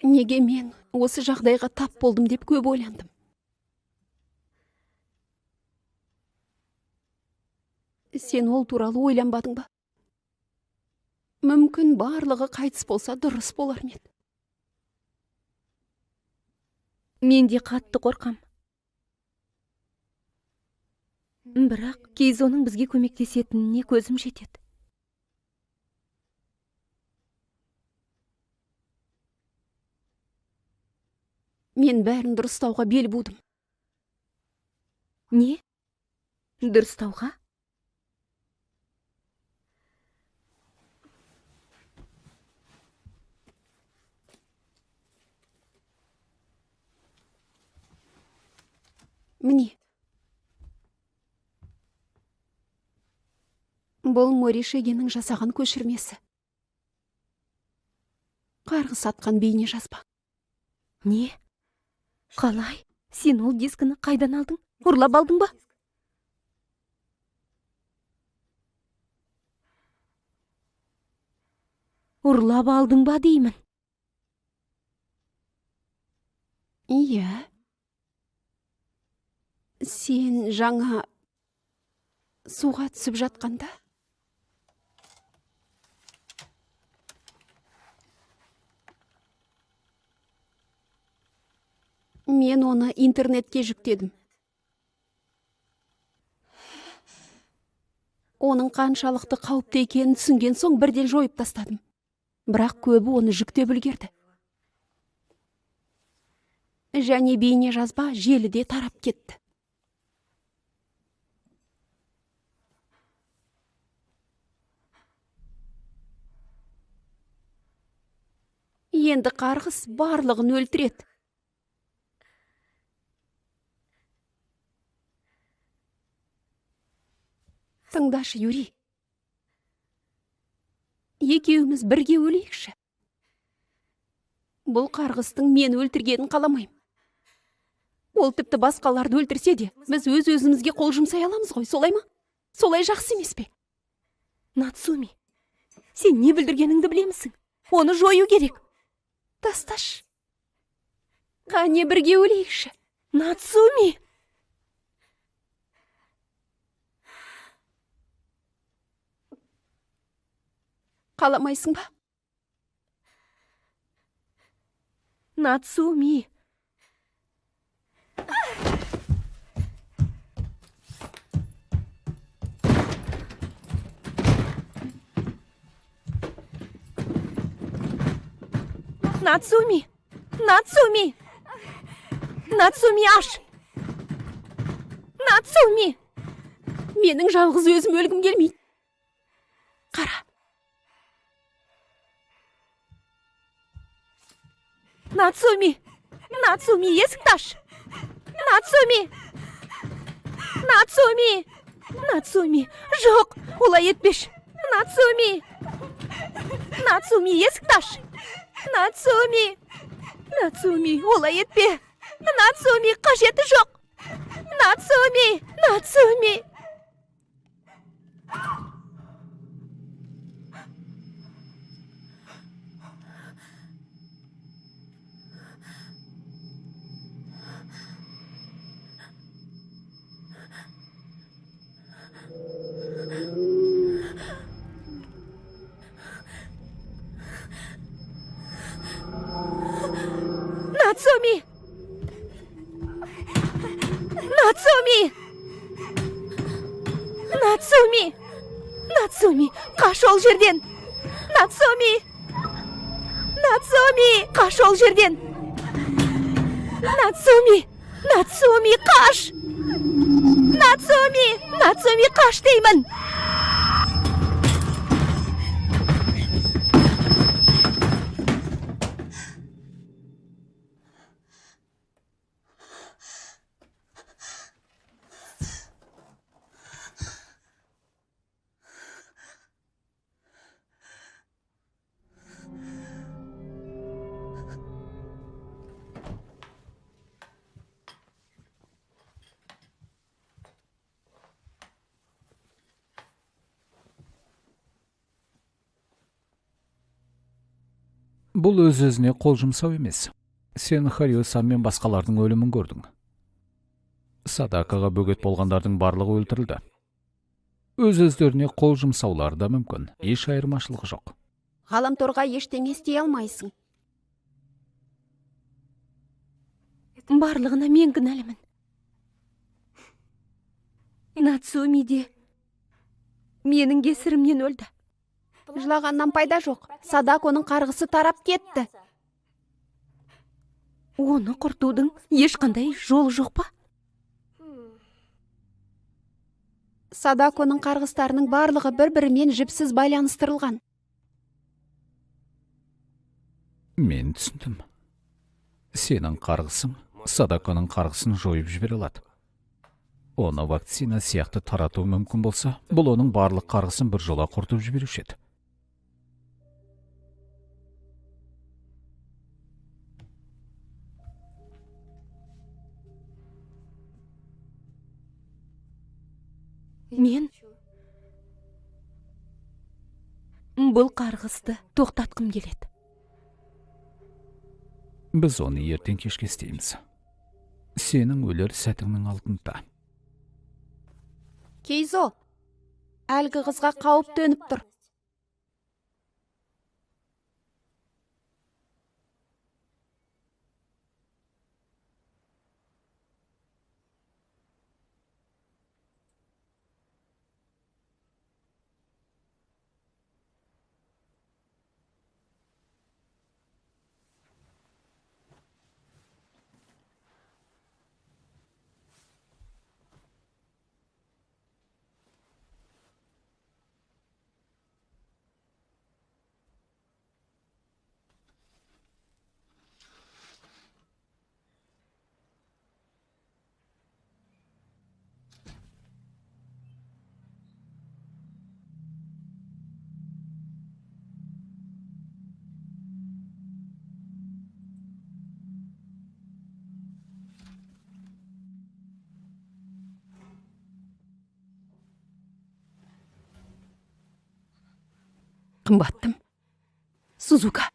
Неге мен осы жағдайға тап болдым деп көп ойландым. Сен ол туралы ойланбадың ба? Мүмкін барлығы қайтыс болса дұрыс болар ма еді? Мен де қатты қорқам. Бірақ Кейзоның бізге көмектесетініне көзім жетеді. Мен бәрін дұрыстауға бел будым. Не? Дұрыстауға? Міне. Бұл Моришегенің жасаған көшірмесі. Қарғыс атқан бейне жазба. Не? Қалай? Сен ол дискіні қайдан алдың? Ұрлап алдың ба? Ұрлап алдың ба деймін. Иә. Сен жаңа суға түсіп жатқанда? Мен оны интернетке жүктедім. Оның қаншалықты қауіпті екенін түсінген соң бірден жойып тастадым. Бірақ көбі оны жүктеп үлгерді. Және бейне жазба желіде тарап кетті. Енді қарғыс барлығын өлтіреді. Тыңдашы, Юрий. Екеуміз бірге өлейікші. Бұл қарғыстың мен өлтіргенін қаламайым. Ол тіпті басқаларды өлтірсе де, біз өз-өзімізге қол жұмсай аламыз ғой, солай ма? Солай жақсы емес пе? Нацуми, сен не білдіргеніңді білемісің? Оны жою керек. Тасташ. Қане бірге өлейікші. Нацуми! Қаламайсың ба? Нацуми! Нацуми! Нацуми! Нацуми, аш! Нацуми! Менің жалғыз өзім өлгім келмейді. Қара. Нацуми! Нацуми, есікті аш! Нацуми! Нацуми! Нацуми! Жоқ, олай етпеш! Нацуми! Нацуми, есікті аш! Нацуми! Нацуми, олай етпе! Нацуми, қажеті жоқ! Нацуми! Нацуми! Нацуми! Нацуми! Нацуми! Нацуми, қаш ол жерден! Нацуми! Нацуми, қаш ол жерден! Нацуми! Нацуми, қаш! Нацуми! Нацуми, қаш деймін! Бұл өз-өзіне қол жұмсау емес. Сен Харио-сан мен басқалардың өлімін көрдің. Садакаға бөгет болғандардың барлығы өлтірілді. Өз-өздеріне қол жұмсаулары да мүмкін. Еш айырмашылығы жоқ. Ғаламторға ештеңе істей алмайсың. Барлығына мен кінәлімін. Нацуми де менің кесірімнен өлді. Жылағаннан пайда жоқ. Садаконың қарғысы тарап кетті. Оны құртудың ешқандай жолы жоқ па? Садаконың қарғыстарының барлығы бір-бірімен жіпсіз байланыстырылған. Мен түсіндім. Сенің қарғысың Садаконың қарғысын жойып жібере алады. Оны вакцина сияқты тарату мүмкін болса, бұл оның барлық қарғысын бір жола құртып жіберуші еді. Мен бұл қарғысты тоқтатқым келеді. Біз оны ертең кешке істейміз. Сенің өлер сәтіңнің алдында. Кейзо, әлгі қызға қауіп төніп тұр. Қымбаттым. Сузука.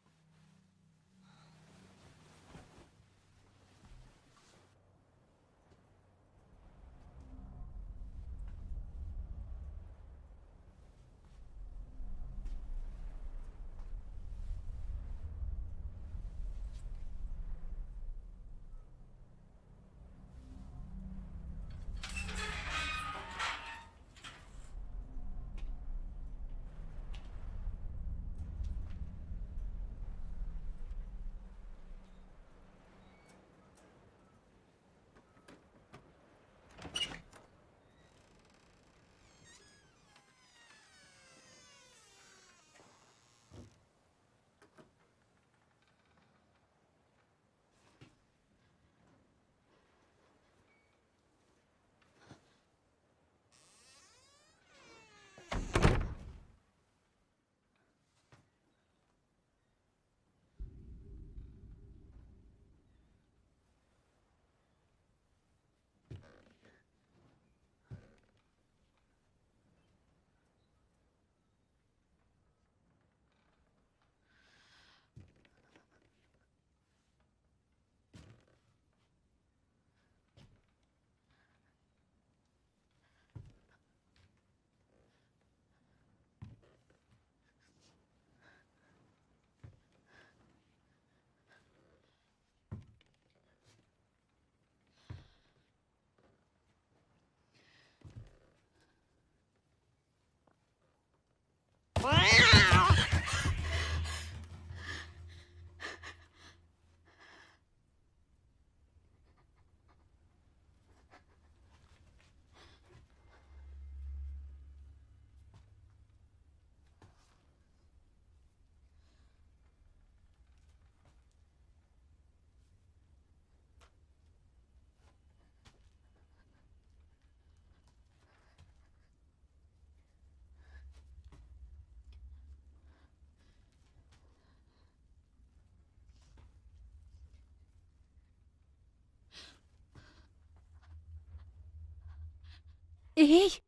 Ей,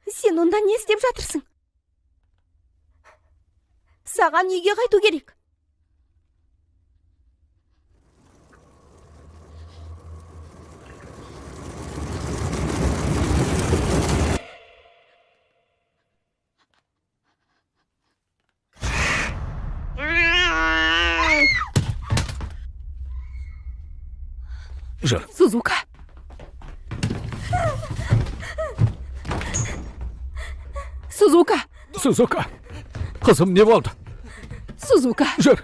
сен онда не істеп жатырсың? Саған үйге қайту керек. жүр. Сузука. Сузука. Сузука, қызым не болды? Сузука. Жүр.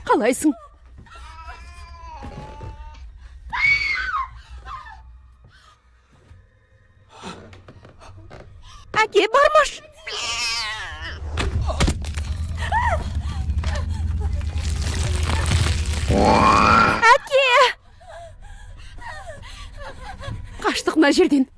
Қалайсың? Әке, бармаш. Әке! Қаштық мына жерден.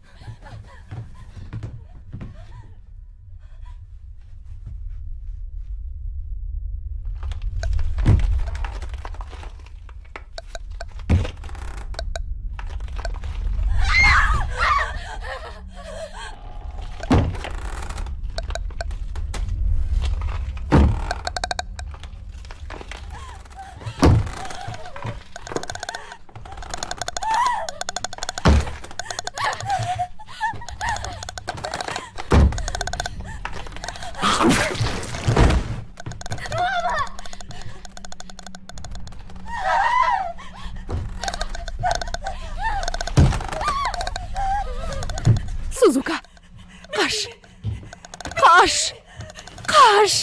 Сузука, қаш! Қаш! Қаш!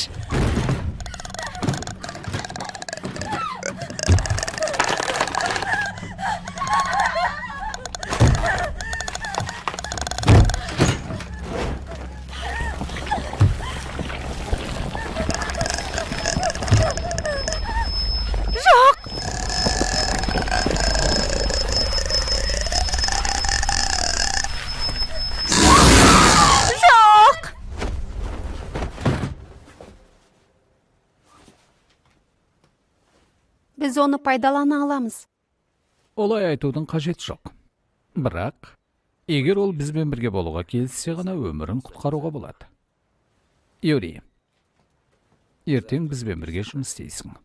Біз оны пайдалана аламыз. Олай айтудың қажеті жоқ. Бірақ, егер ол бізбен бірге болуға келіссе ғана өмірін құтқаруға болады. Юрий, ертең бізбен бірге жұмыс істейсің.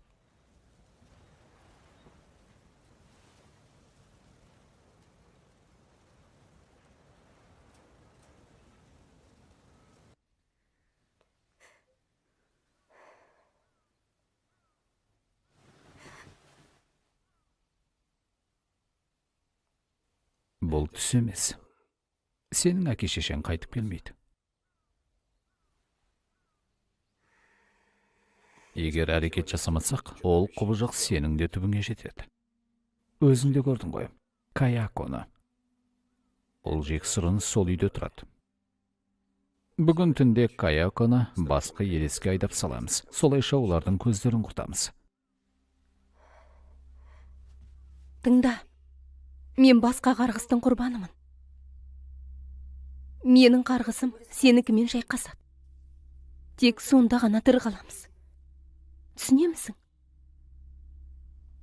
Бұл түс емес. Сенің әке-шешең қайтып келмейді. Егер әрекет жасамасақ, ол құбыжық сенің де түбіңе жетеді. Өзің де көрдің ғой, Каяконы. Ол жексұрын сол үйде тұрады. Бүгін түнде Каяконы басқа елеске айдап саламыз. Солайша олардың көздерін құртамыз. Тыңда. Мен басқа қарғыстың құрбанымын. Менің қарғысым сенікімен шайқасады. Тек сонда ғана тірі қаламыз. Түсінемісің?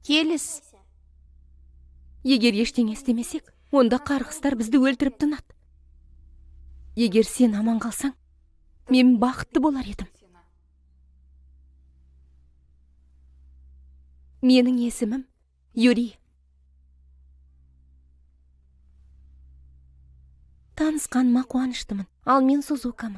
Келіс. Егер ештеңе істемесек, онда қарғыстар бізді өлтіріп тынады. Егер сен аман қалсаң, мен бақытты болар едім. Менің есімім Юрий. Танысқаныма қуаныштымын, ал мен Сузукамын.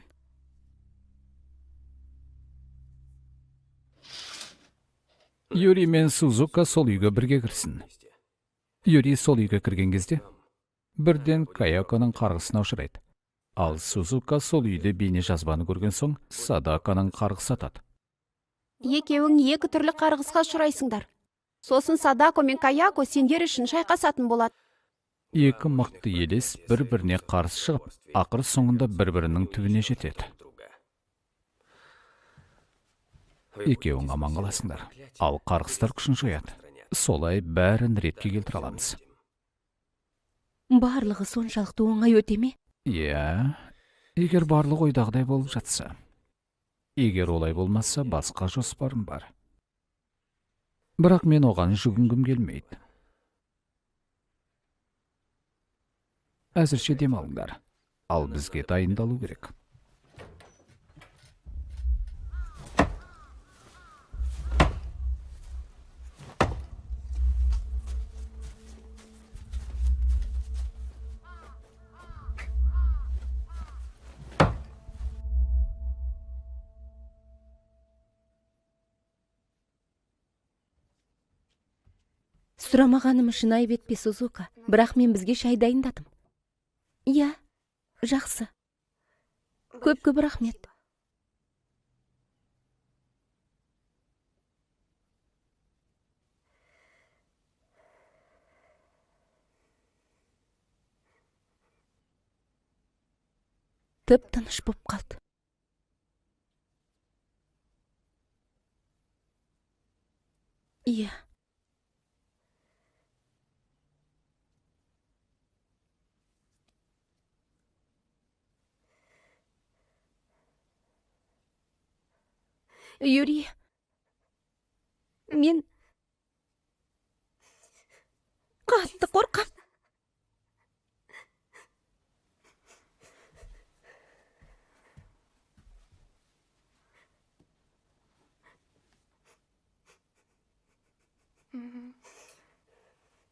Юрий мен Сузука сол үйге бірге кірсін. Юрий сол үйге кірген кезде, бірден Каяконың қарғысына ұшырайды. Ал Сузука сол үйде бейне жазбаны көрген соң, Садаканың қарғысы атады. Екеуің екі түрлі қарғысқа ұшырайсыңдар. Сосын Садако мен Каяко сендер үшін шайқасатын болады. Екі мықты елес бір-біріне қарсы шығып, ақыр соңында бір-бірінің түбіне жетеді. Екеуің аман қаласыңдар, ал қарғыстар күшін жояды. Солай бәрін ретке келтіре аламыз. Барлығы соншалықты оңай өте ме? Иә, егер барлық ойдағыдай болып жатса. Егер олай болмаса, басқа жоспарым бар. Бірақ мен оған жүгінгім келмейді. Әзірше демалыңдар, ал бізге дайындалу керек. Сұрамағаным үшін айып етпес Узука, бірақ мен бізге шай дайындадым. Иә, жақсы. Көп рахмет. Тып-тыныш боп қалды. Иә. Юрий, мен қатты қорқам.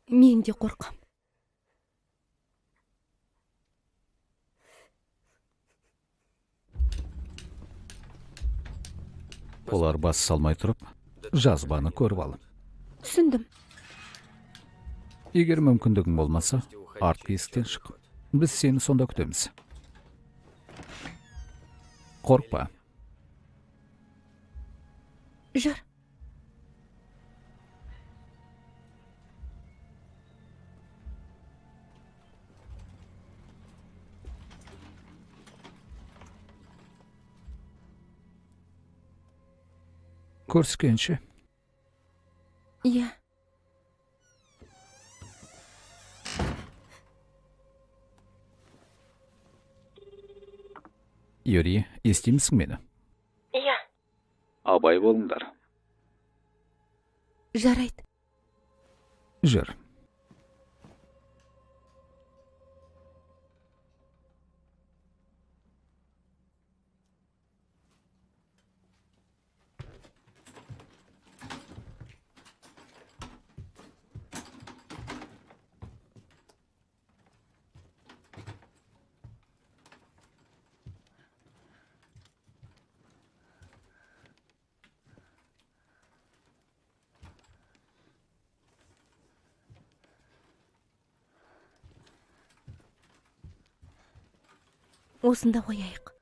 Мен де қорқам. Олар бас салмай тұрып, жазбаны көріп алып. Түсіндім. Егер мүмкіндігің болмаса, артқы есіктен шық. Біз сені сонда күтеміз. Қорқпа. Жар. Көріскенше. Иә. Юрий, естимісің мені? Иә. Абай болыңдар. Жарайды. Жүр. Осында қояйық.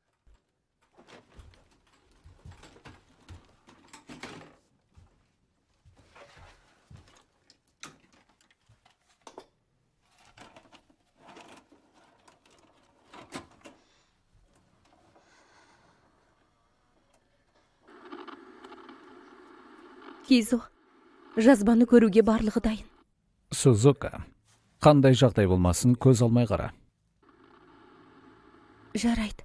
Кизо, жазбаны көруге барлығы дайын. Сузука, қандай жағдай болмасын көз алмай қара. Жарайды.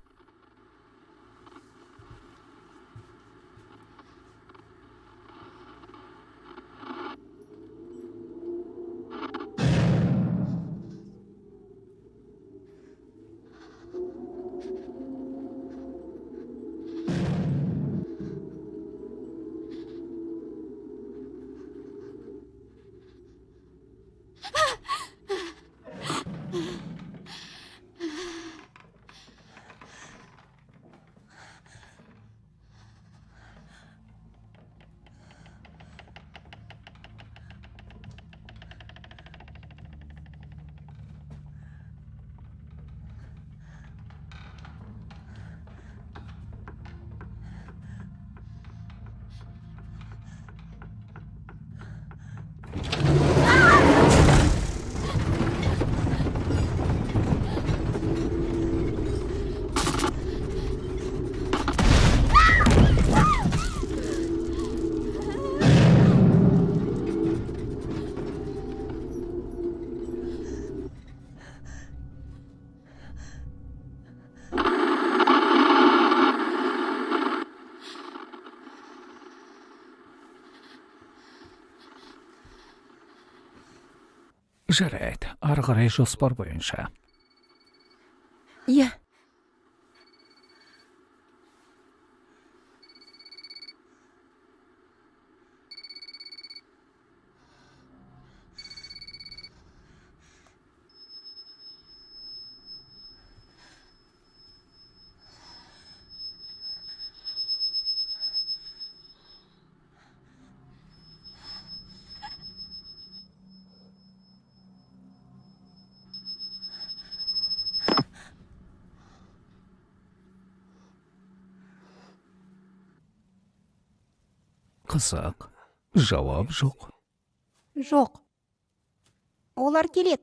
Жарайды, ары қарай жоспар бойынша. Иә. Қызық. Жауап жоқ. Жоқ. Олар келет.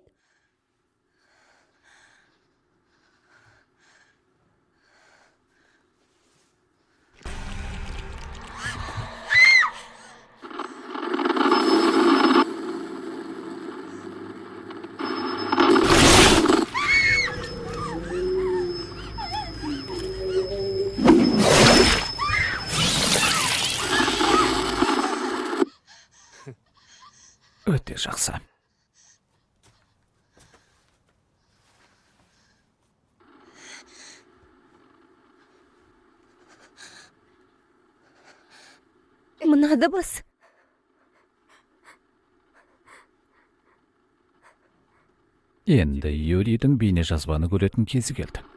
Өте жақсы. Мына дыбыс. Енді Юрийдің бейне жазбаны көретін кезі келді.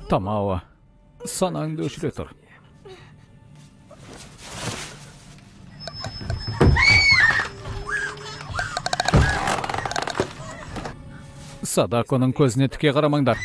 Тамауа, санаңды өшіре тұр. Садаконың көзіне тіке қарамаңдар.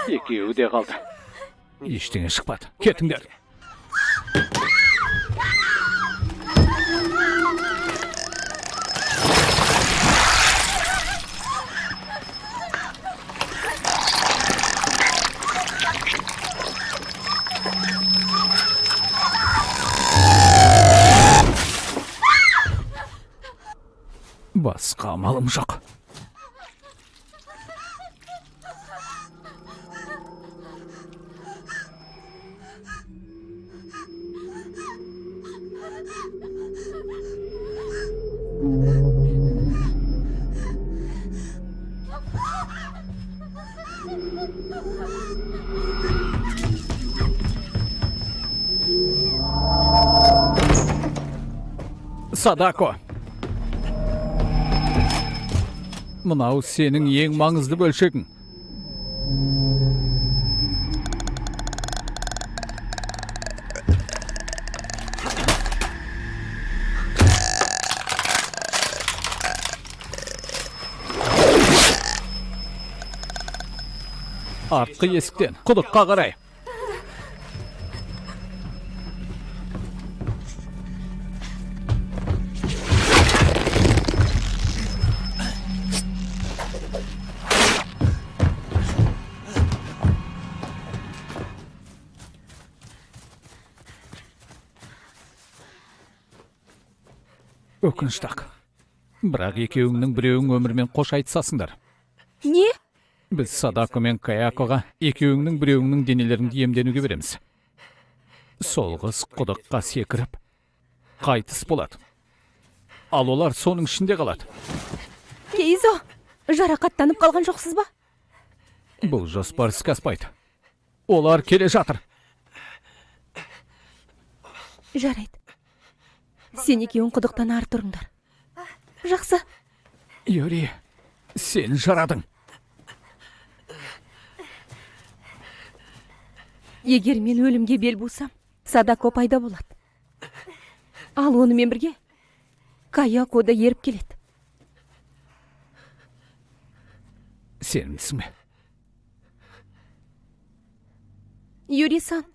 Екеуі де қалды. Ештеңе шықпады. Кетіңдер. Басқа амалым жоқ. Садако. Мынау сенің ең маңызды бөлшегің. Артқы есіктен құдыққа қарай. Өкінішті ақ. Бірақ екеуіңнің біреуің өмірмен қош айтысасыңдар. Не? Біз Садако мен Каякоға екеуіңнің біреуіңнің денелеріңді емденуге береміз. Сол қыз құдыққа секіріп, қайтыс болады. Ал олар соның ішінде қалады. Кейзо, жарақаттанып қалған жоқсыз ба? Бұл жоспар іске аспайды. Олар келе жатыр. Жарайды. Сен екеуің құдықтан ары тұрыңдар. Жақсы. Юрий, сен жарадың. Егер мен өлімге бел бусам, Садако пайда болады. Ал онымен бірге Каяко да еріп келеді. Сенімсің бе? Юрий-сан,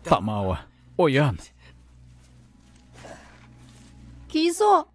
Тамауы, оян. Кейзо,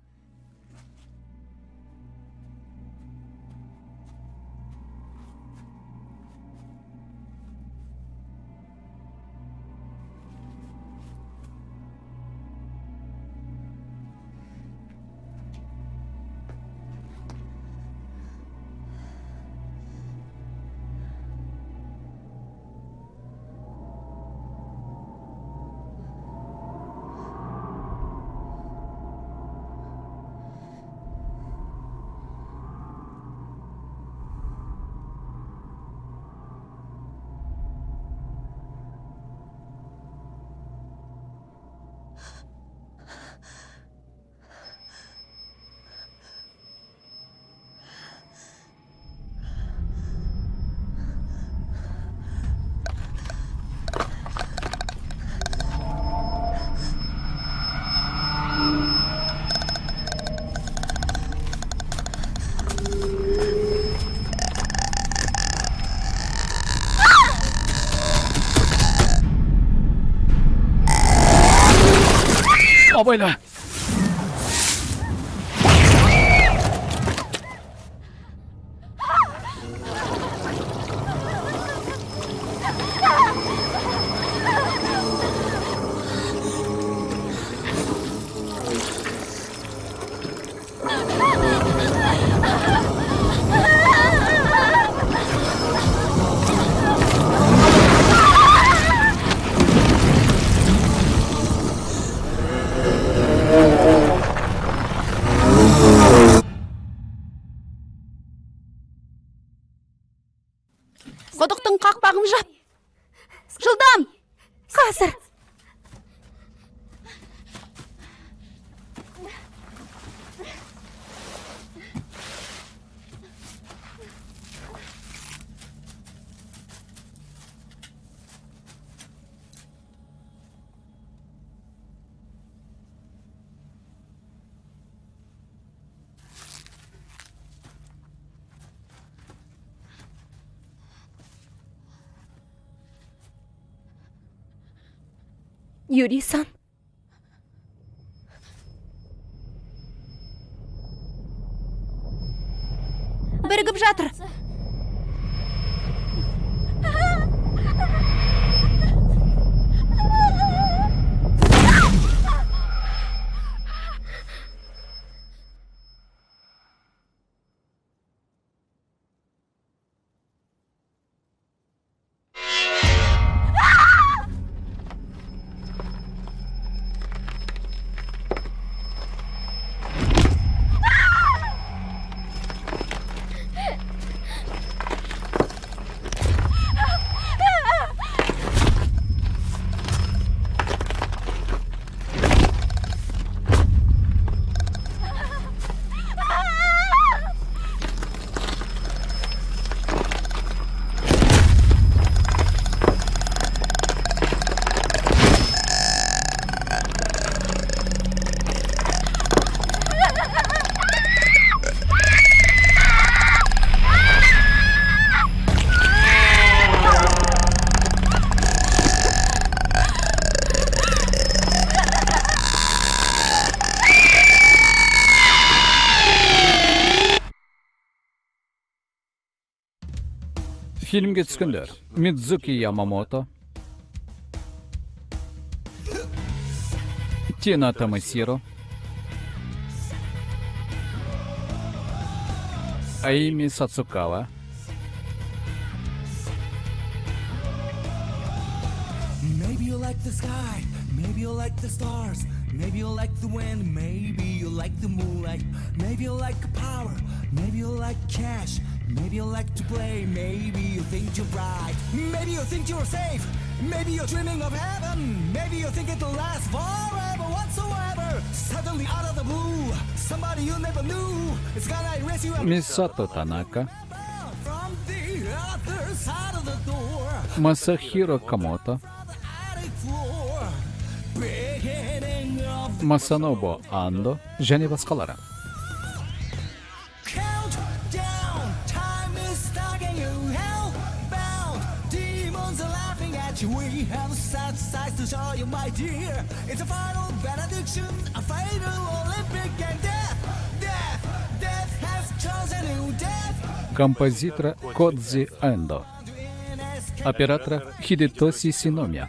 Абайла. құдықтың қақпағын жап. Жылдам! Қазір! Юри-сан, Бірігіп жатыр. Фильмге түскендер: Мидзуки Ямамото, Тина Тамасиро, Аими Сацукава, Maybe you like the sky, maybe you like the stars, maybe you like the wind, maybe you like the moonlight, maybe you like power, maybe you like cash, maybe you like to play, maybe you think you're bright, maybe you think you're safe, maybe you're dreaming of heaven, maybe you think it'll last forever whatsoever. Suddenly out of the blue, somebody you never knew is gonna erase you and Мисато Танака, from the other side of the door. Масахиро Камото, Масанобо Андо және басқалары. Time is stalking you, hellbound. Demons are laughing at you. We have such sights to show you, my dear. It's a final benediction, a fatal Olympic game. Death has chosen you. Death. Композитора Кодзи Эндо. Оператора Хидетоси Синомия.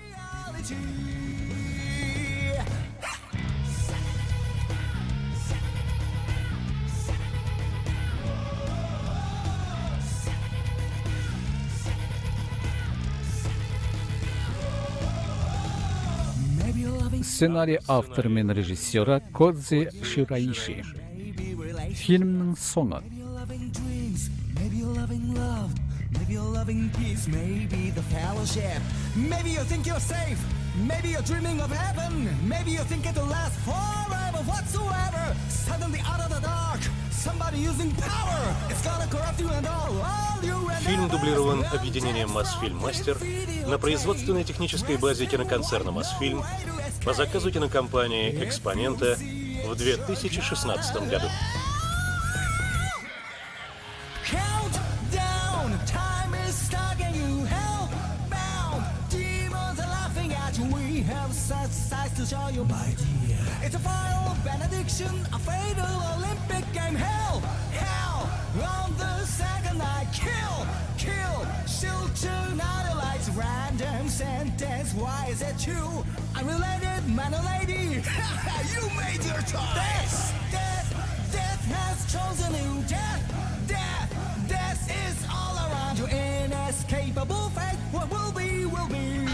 Сценарий авторы мен режиссері Кодзи Шираиши. Фильмнің соңы. Maybe you're loving dreams, maybe you're loving love, maybe you're loving peace, maybe the fellowship. Maybe you think you're safe, maybe you're dreaming of heaven, maybe you think it'll last forever whatsoever. Suddenly out of the dark, somebody using power. It's gonna corrupt you and all you and Фильм дублирован объединением «Мосфильм Мастер» на производственной технической базе киноконцерна «Мосфильм» по заказу кинокомпании «Экспонента» в 2016 году. Countdown, time is stuck and you hellbound. Demons are laughing at you. We have such sights to show you, my dear. It's a final benediction, a fatal Olympic game. Hell, on the second night. Kill, shoot tonight lights. Random sentence. Why is it you? Unrelated man or lady. You made your choice. Death has chosen you. Death is all around you. Inescapable fate. What will be, will be.